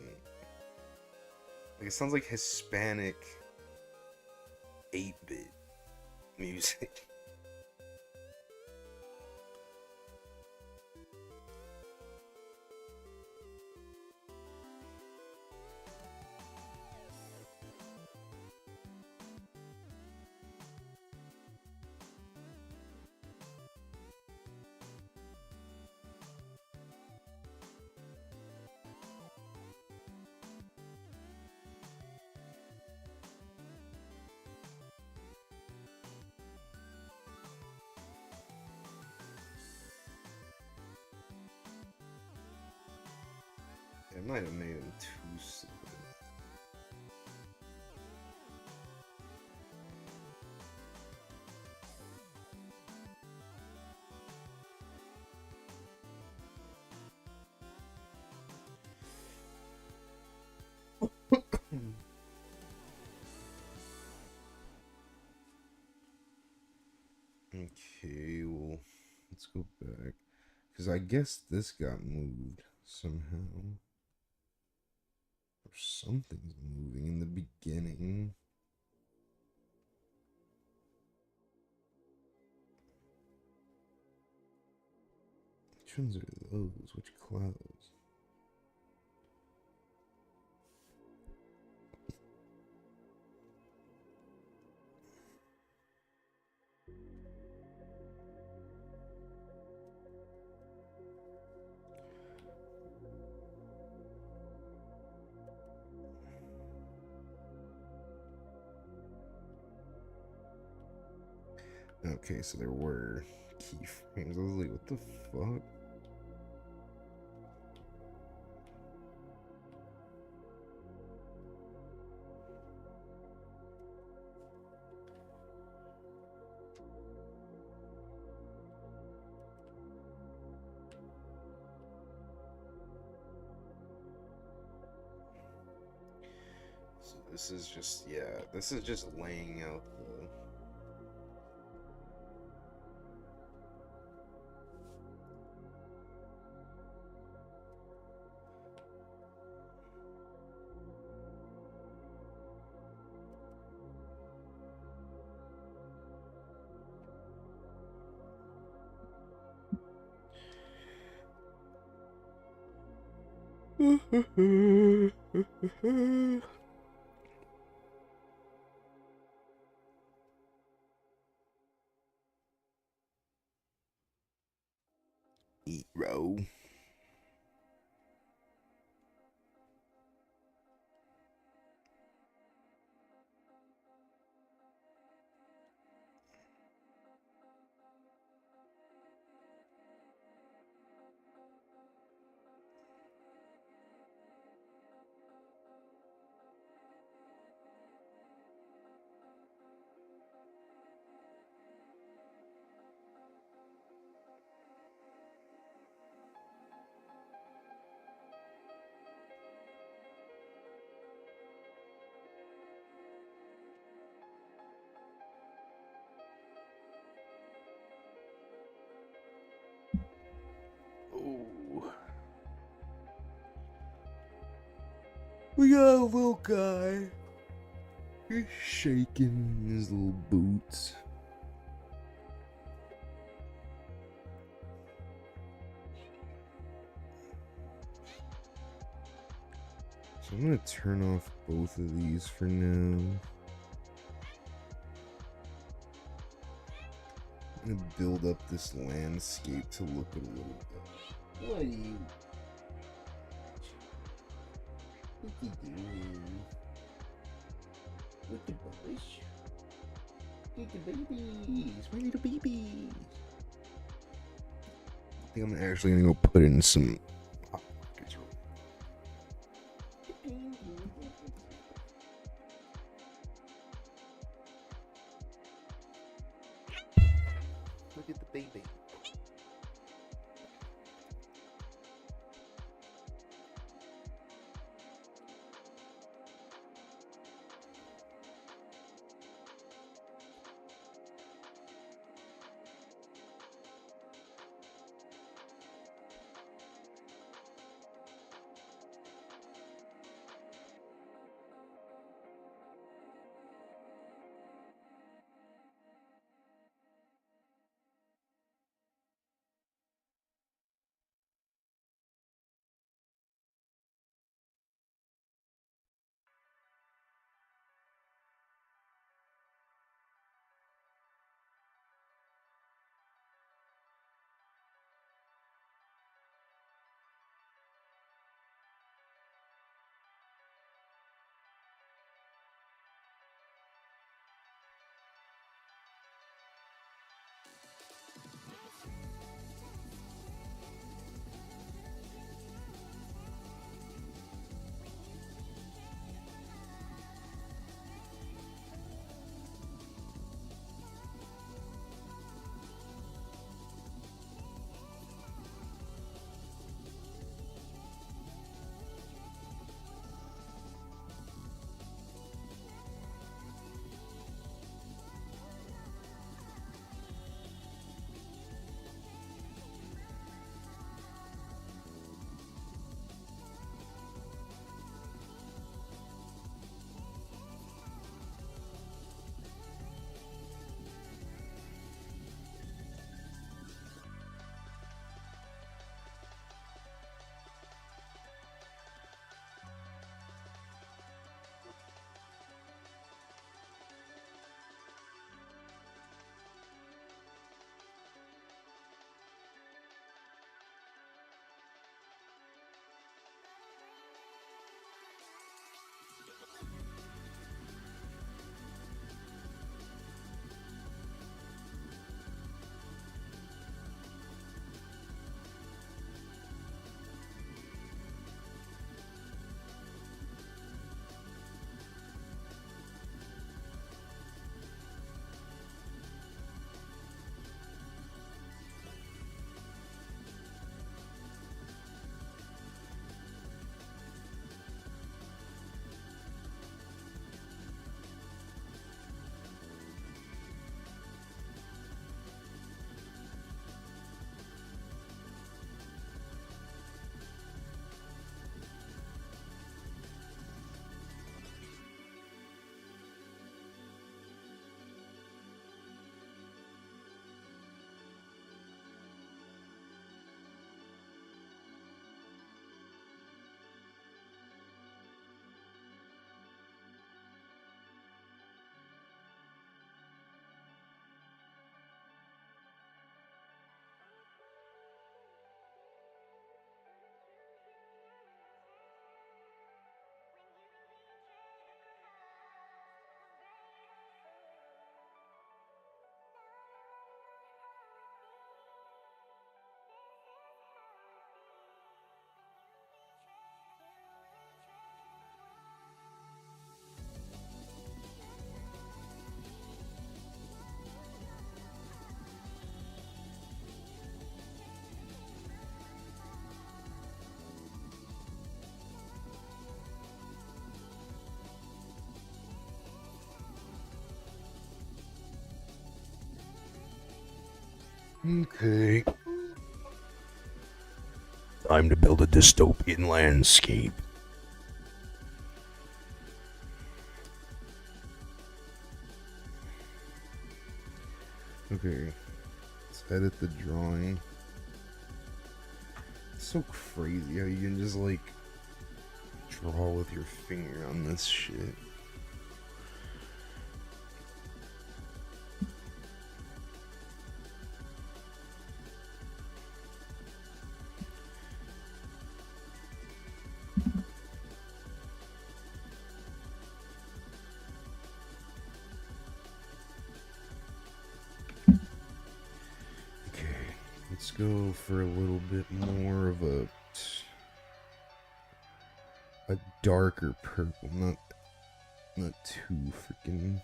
[SPEAKER 2] Like, it sounds like Hispanic 8-bit music. I might have made him too slow. Okay, well, let's go back. Because I guess this got moved somehow. Or something's moving in the beginning. Which ones are those? Which clouds? Okay, so there were keyframes. I was like, what the fuck? This is just, yeah, this is just laying out the... Eat row. Oh. We got a little guy. He's shaking his little boots. So I'm gonna turn off both of these for now. I'm gonna build up this landscape to look a little bit. What are you? What you doing? Look the boys. Look the babies. My little babies. I think I'm actually gonna go put in some. Look at the baby. Okay. Time to build a dystopian landscape. Okay. Let's edit the drawing. It's so crazy how you can just like draw with your finger on this shit. Let's go for a little bit more of a darker purple, not too freaking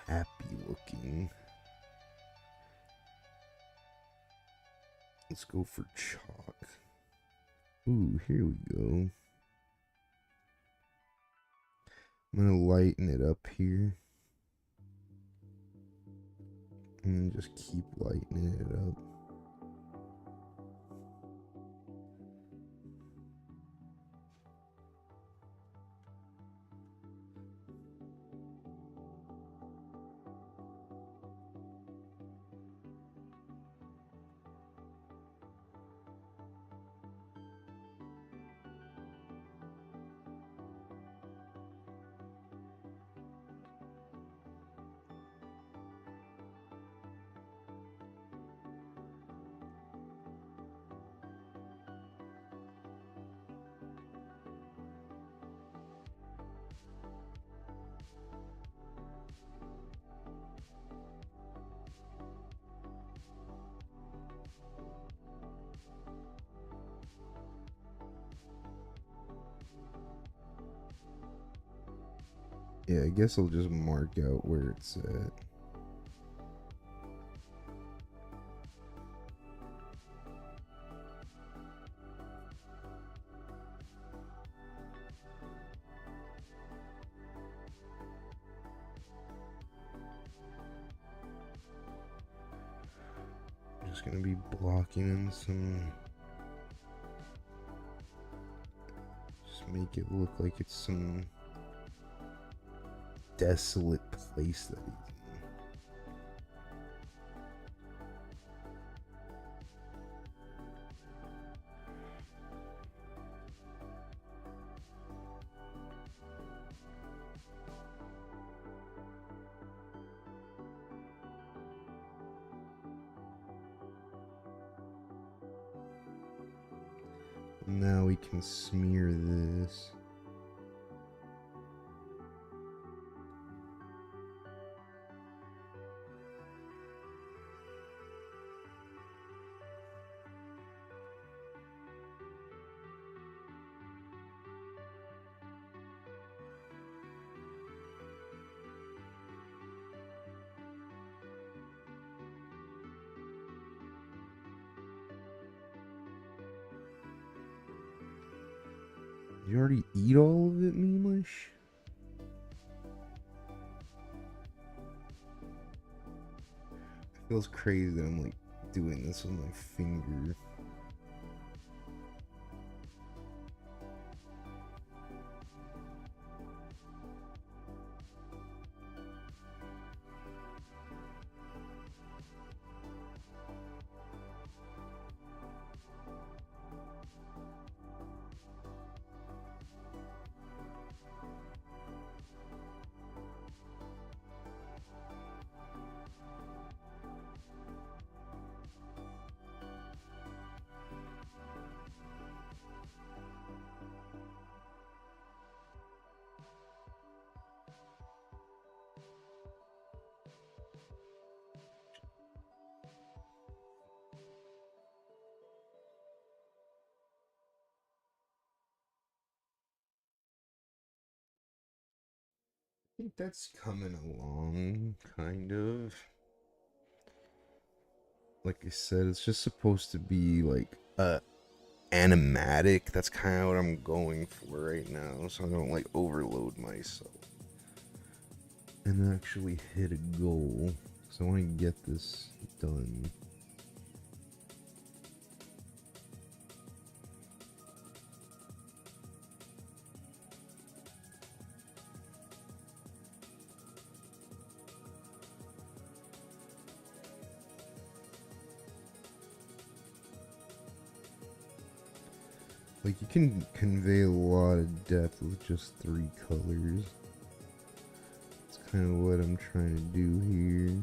[SPEAKER 2] happy looking. Let's go for chalk. Ooh, here we go. I'm gonna lighten it up here. And just keep lightening it up. Yeah, I guess I'll just mark out where it's at. I'm just gonna be blocking in some. Just make it look like it's some desolate place that he's in. Now we can smear this. You already eat all of it, Memush? It feels crazy that I'm like doing this with my finger. I think that's coming along, kind of. Like I said, it's just supposed to be like animatic. That's kind of what I'm going for right now, so I don't like overload myself and actually hit a goal. So I want to get this done. Like, you can convey a lot of depth with just 3 colors. That's kind of what I'm trying to do here.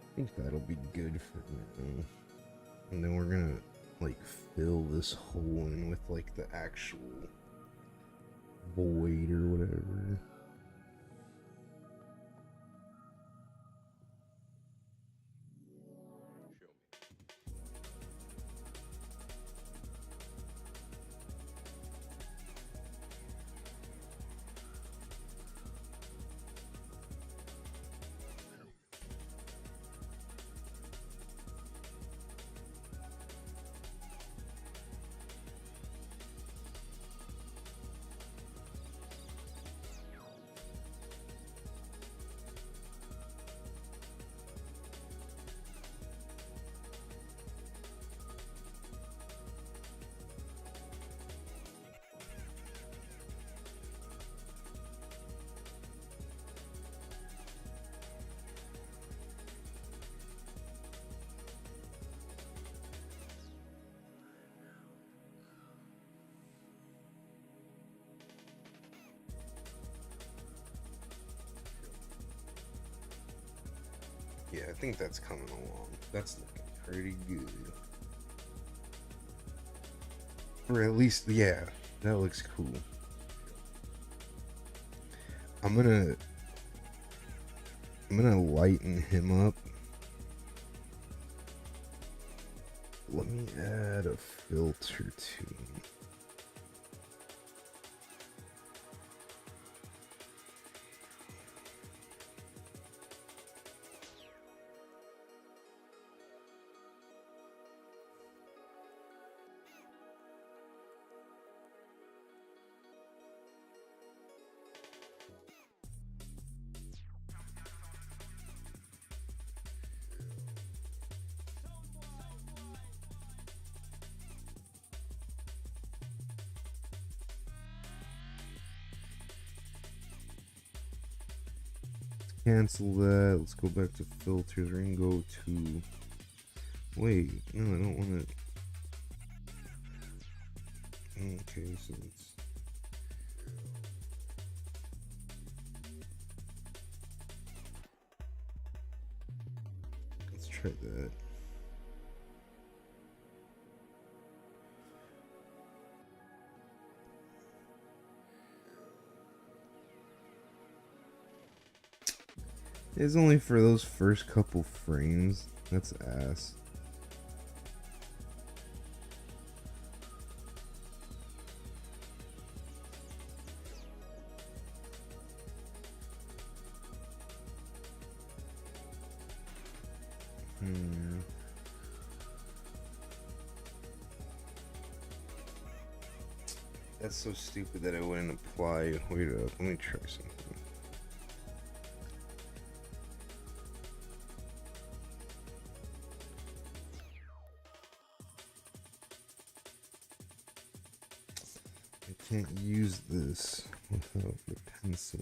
[SPEAKER 2] I think that'll be good for now. And then we're gonna like fill this hole in with like the actual void or whatever. Yeah, I think that's coming along. That's looking pretty good. Or at least, yeah, that looks cool. I'm gonna lighten him up. Let me add a filter to him. Cancel that. Let's go back to filters. We're gonna go to. Wait, no, I don't want to. Okay, so let's try that. It's only for those first couple frames. That's ass. That's so stupid that I wouldn't apply. Wait up, let me try something. I can't use this without the pencil.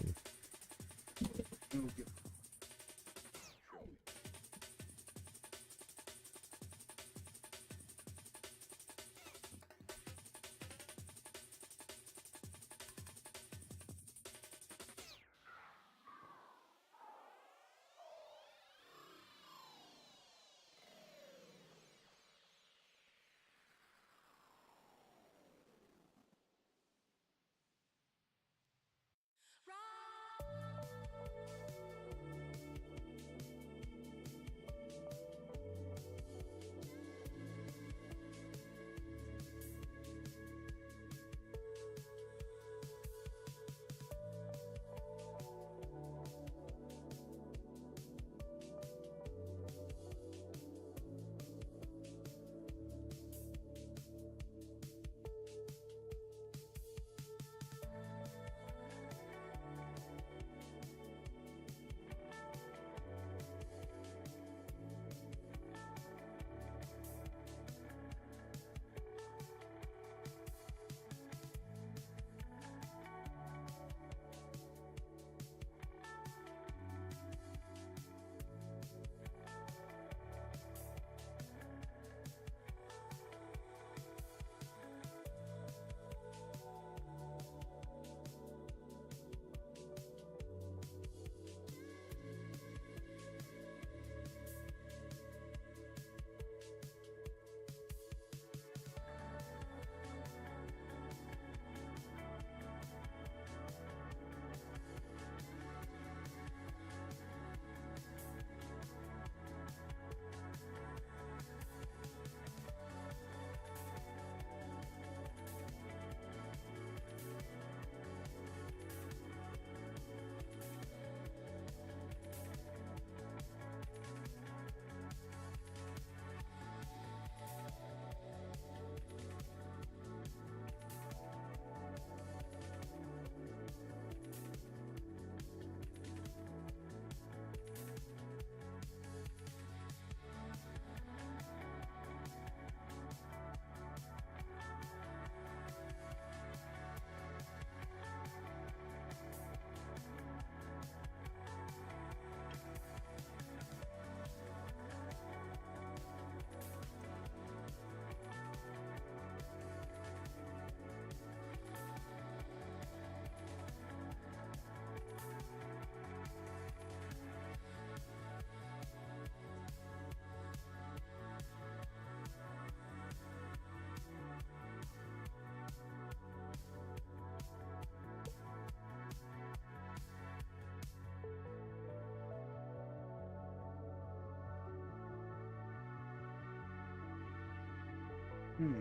[SPEAKER 2] Hmm.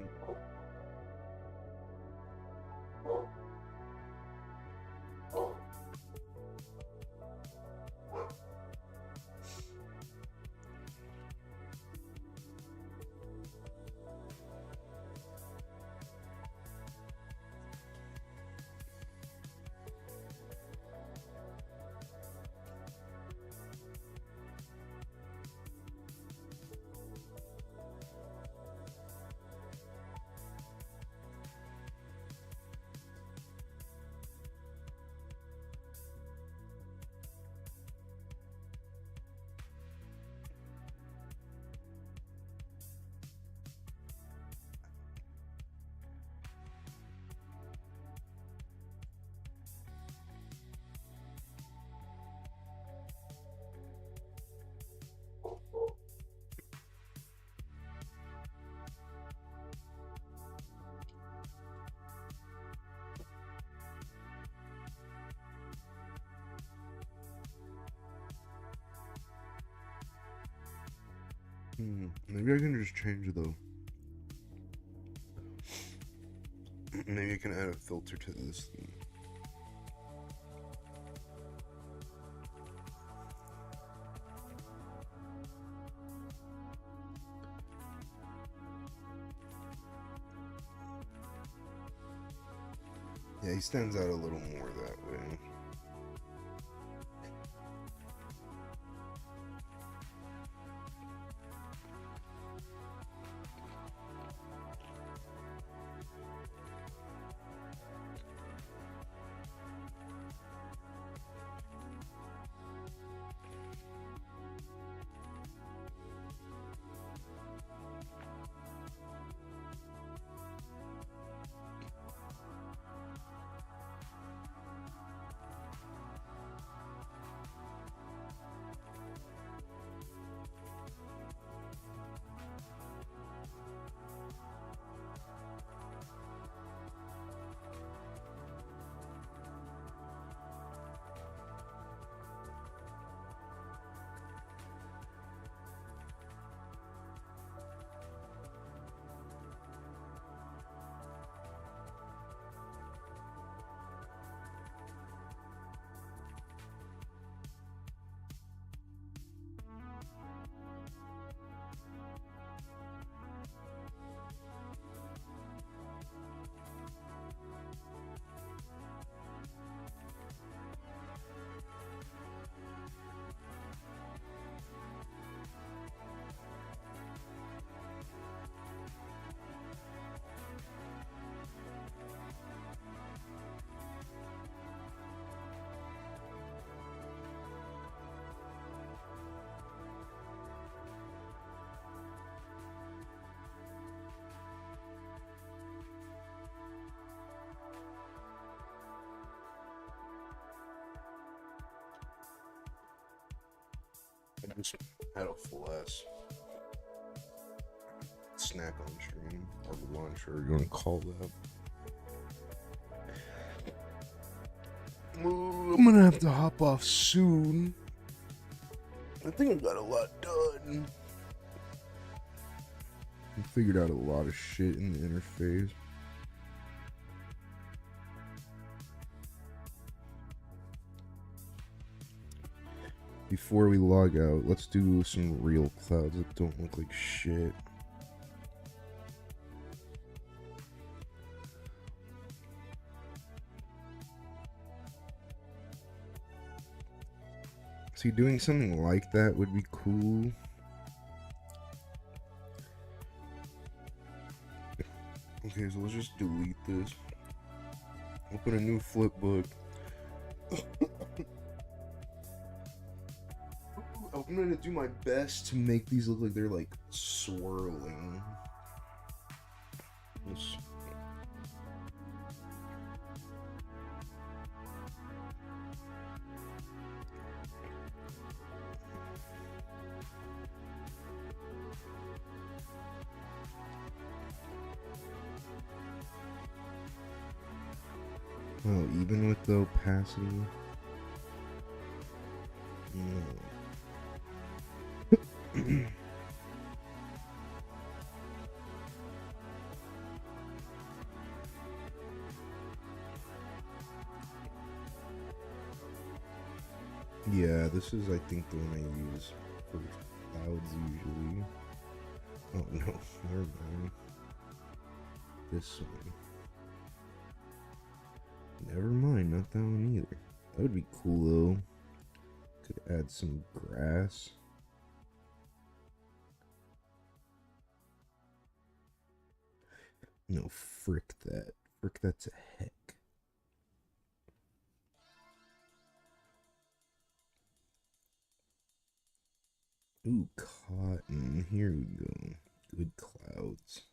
[SPEAKER 2] Maybe I can just change the. Maybe I can add a filter to this. Yeah, he stands out a little more that way. I just had a full ass snack on stream, or lunch, or you want to call that. Well, I'm gonna have to hop off soon. I think I got a lot done. I figured out a lot of shit in the interface. Before we log out, let's do some real clouds that don't look like shit. See, doing something like that would be cool. Okay, so let's just delete this. Open a new flipbook. I'm gonna do my best to make these look like they're like swirling. Let's... Oh, even with the opacity? No. Yeah, this is, I think, the one I use for clouds usually. Oh no, never mind. This one. Never mind, not that one either. That would be cool though. Could add some grass. No, frick that. Frick that's a heck. Ooh, cotton. Here we go. Good clouds.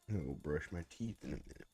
[SPEAKER 2] I'll brush my teeth in a minute.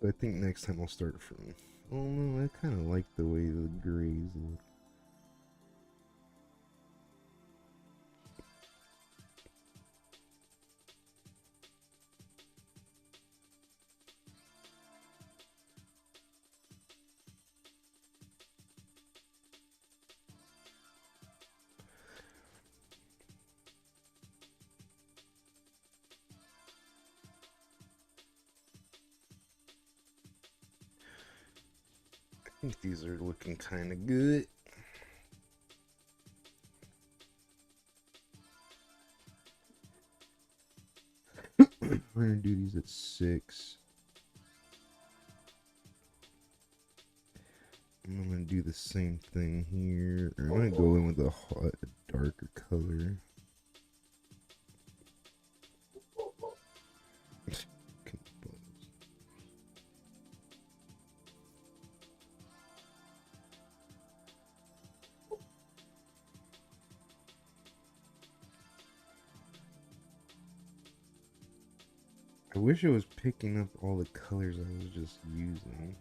[SPEAKER 2] I think next time I'll start from. Oh no, I kind of like the way the grays look. I think these are looking kind of good. We're gonna do these at 6. I'm gonna do the same thing here. I'm gonna go in with a darker color. I wish I was picking up all the colors I was just using.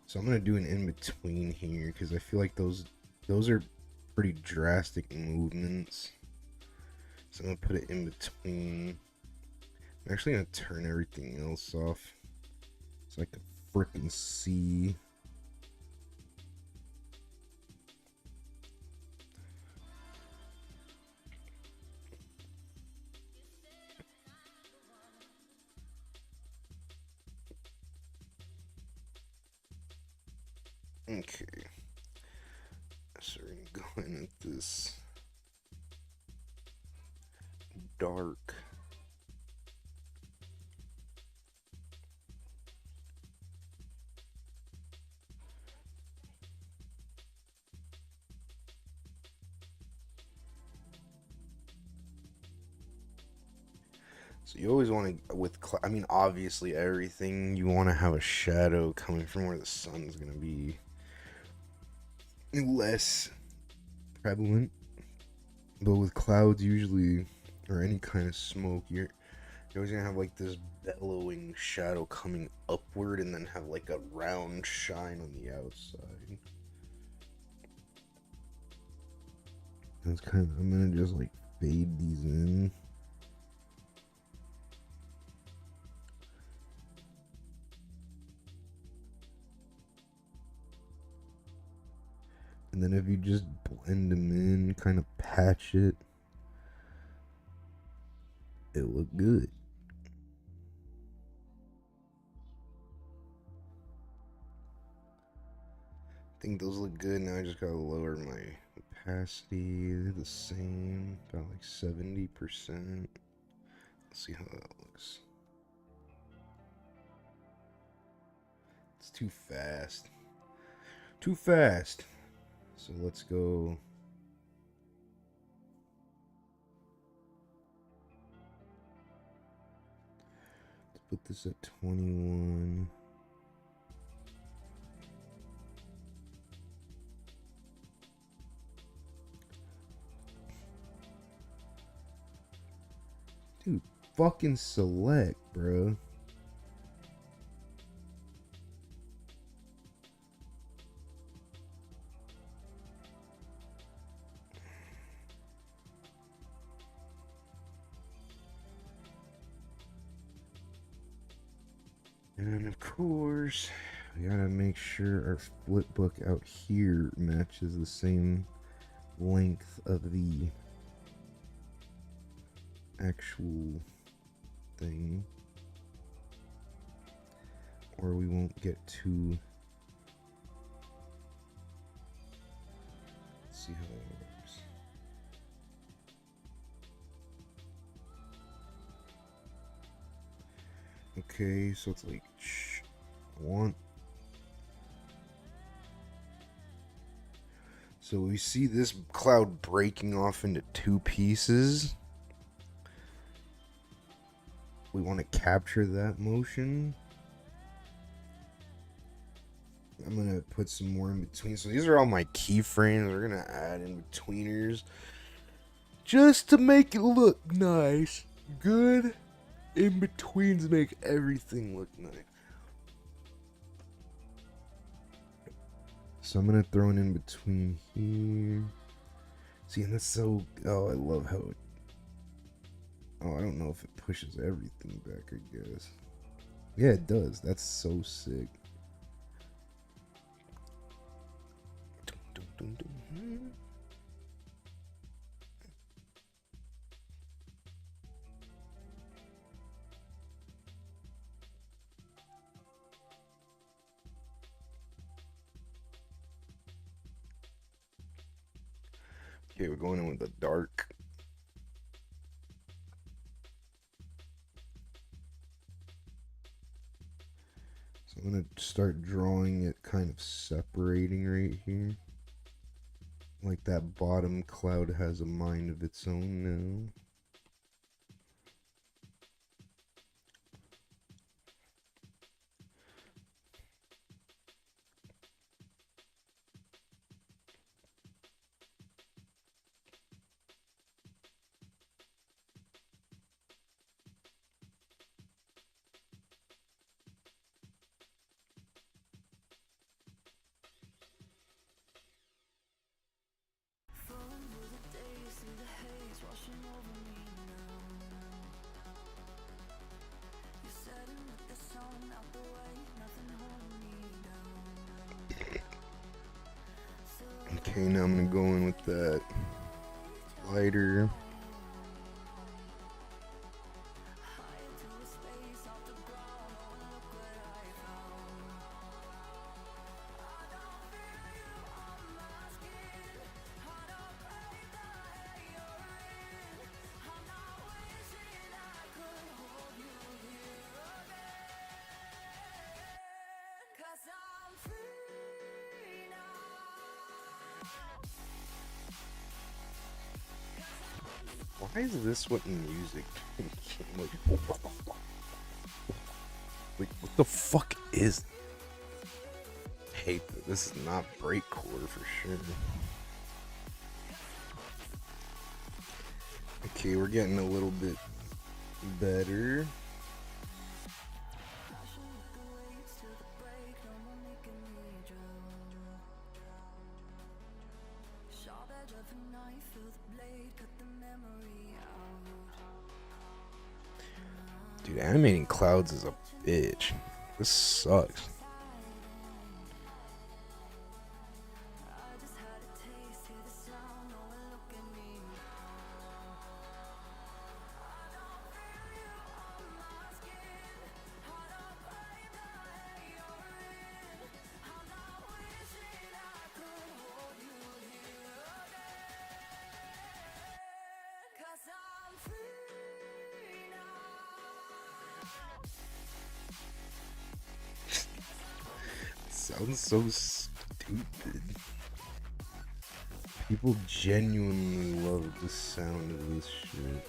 [SPEAKER 2] So I'm gonna do an in between here because I feel like those are pretty drastic movements. So I'm gonna put it in between. I'm actually gonna turn everything else off so I can frickin' see. Okay. So we're gonna go in at this dark. So you always want to, I mean, obviously everything, you want to have a shadow coming from where the sun's going to be less prevalent. But with clouds usually, or any kind of smoke, you're always going to have like this bellowing shadow coming upward and then have like a round shine on the outside. That's kind of, I'm going to just like fade these in. And then if you just blend them in, kind of patch it, it'll look good. I think those look good. Now I just gotta lower my opacity. They're the same, about like 70%. Let's see how that looks. It's too fast. Too fast. So let's go. Let's put this at 21. Dude, fucking select, bro. And of course, we gotta make sure our flip book out here matches the same length of the actual thing, or we won't get too. Let's see how that works. Okay, so it's like one. So we see this cloud breaking off into two pieces. We want to capture that motion. I'm gonna put some more in between. So these are all my keyframes. We're gonna add in betweeners just to make it look nice. Good in betweens make everything look nice. So I'm gonna throw an in between here. See, and that's so. Oh, I love how it. Oh, I don't know if it pushes everything back. I guess. Yeah, it does. That's so sick. Okay, we're going in with the dark. So I'm gonna start drawing it kind of separating right here. Like that bottom cloud has a mind of its own now.
[SPEAKER 4] Falling through the days, through the haze, washing over
[SPEAKER 2] Okay, now I'm gonna go in with that lighter. Why is this what music? Like, what the fuck is? Hate that this is not breakcore for sure. Okay, we're getting a little bit better. Dude, animating clouds is a bitch. This sucks. Sounds so stupid. People genuinely love the sound of this shit.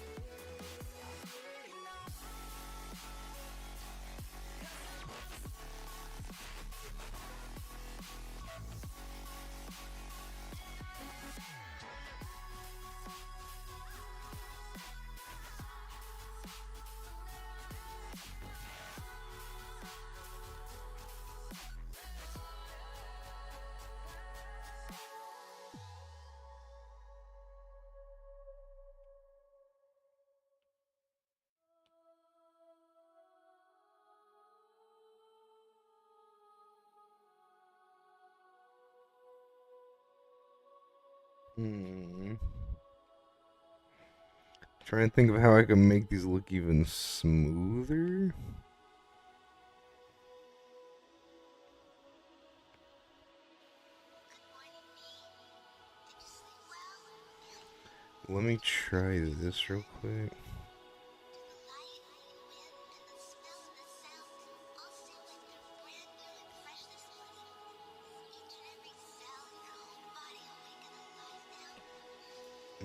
[SPEAKER 2] Trying to think of how I can make these look even smoother. Let me try this real quick.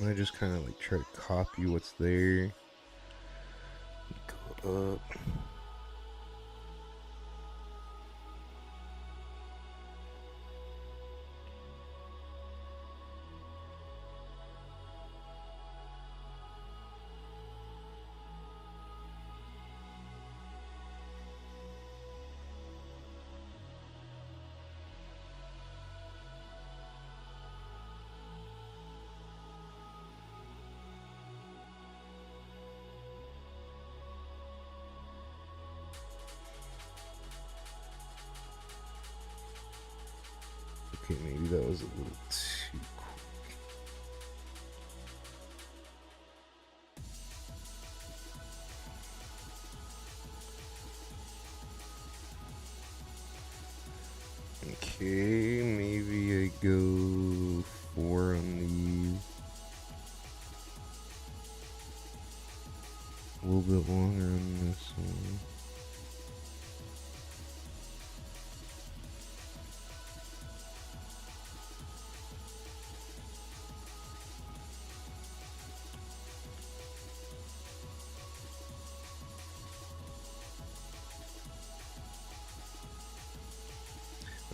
[SPEAKER 2] I just kind of like try to copy what's there. Go up. Okay, maybe that was a little too quick. Okay, maybe I go 4 on these. A little bit longer on this one.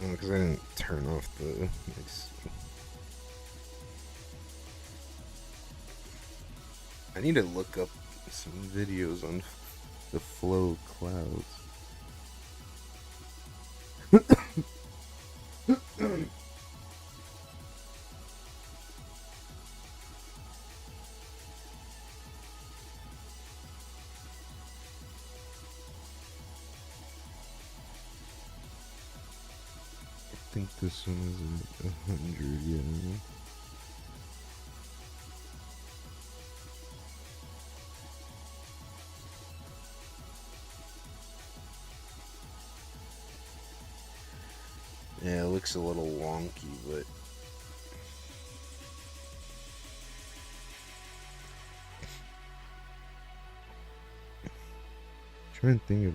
[SPEAKER 2] Because I didn't turn off the mix. I need to look up some videos on the flow clouds. think this one is at 100, yeah. Yeah, it looks a little wonky, but trying to think of.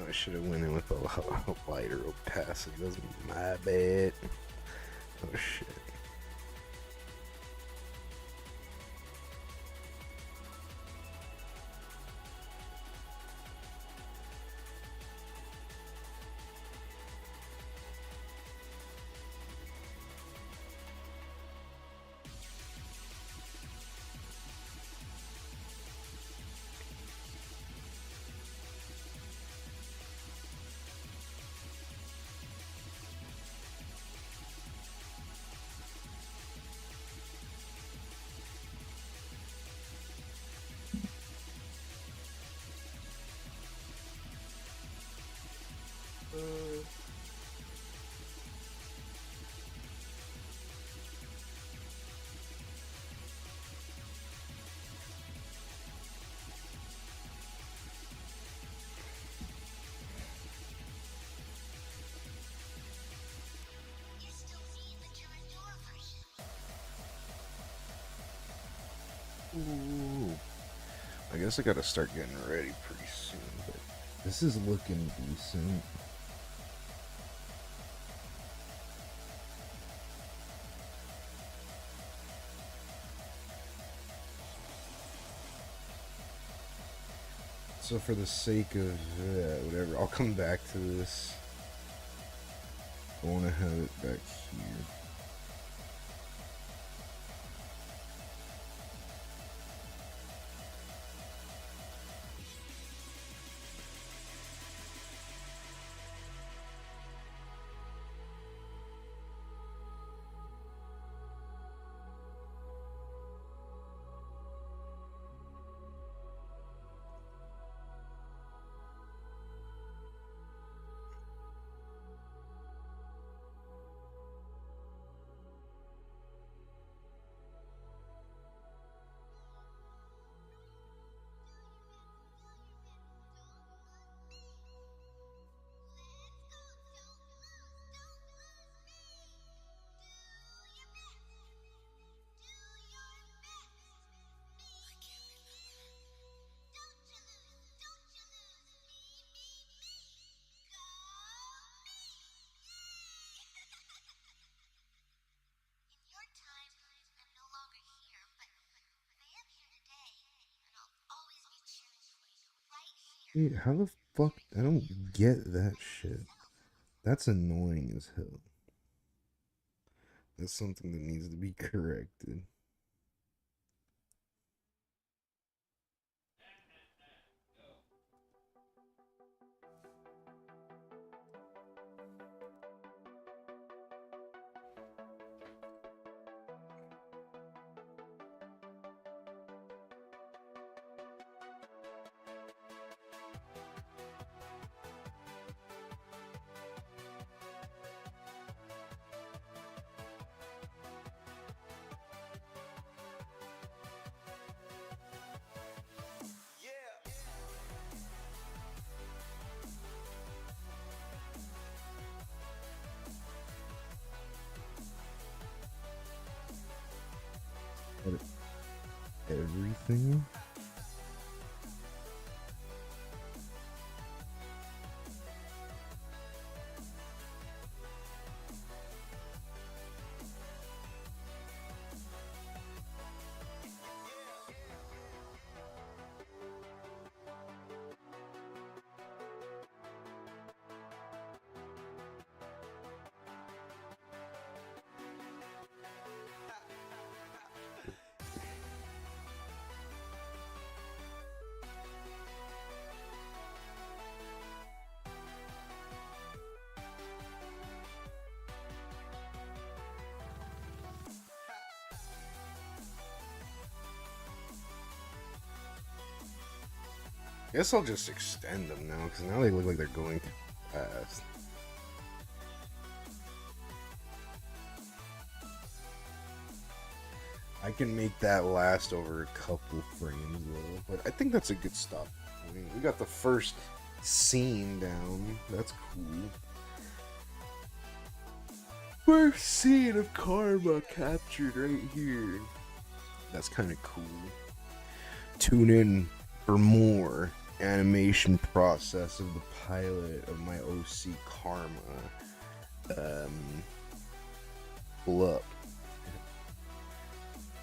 [SPEAKER 2] I should have went in with a lighter opacity. That's my bad. Oh shit. Ooh. I guess I gotta start getting ready pretty soon, but this is looking decent. So for the sake of whatever, I'll come back to this. I want to have it back here. Wait, how the fuck? I don't get that shit. That's annoying as hell. That's something that needs to be corrected. edit everything. Guess I'll just extend them now, because now they look like they're going too fast. I can make that last over a couple frames though, but I think that's a good stop point. We got the first scene down. That's cool. First scene of Karma captured right here. That's kind of cool. Tune in for more animation process of the pilot of my OC Karma. Pull up.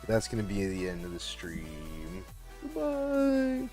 [SPEAKER 2] That's gonna be the end of the stream. Goodbye.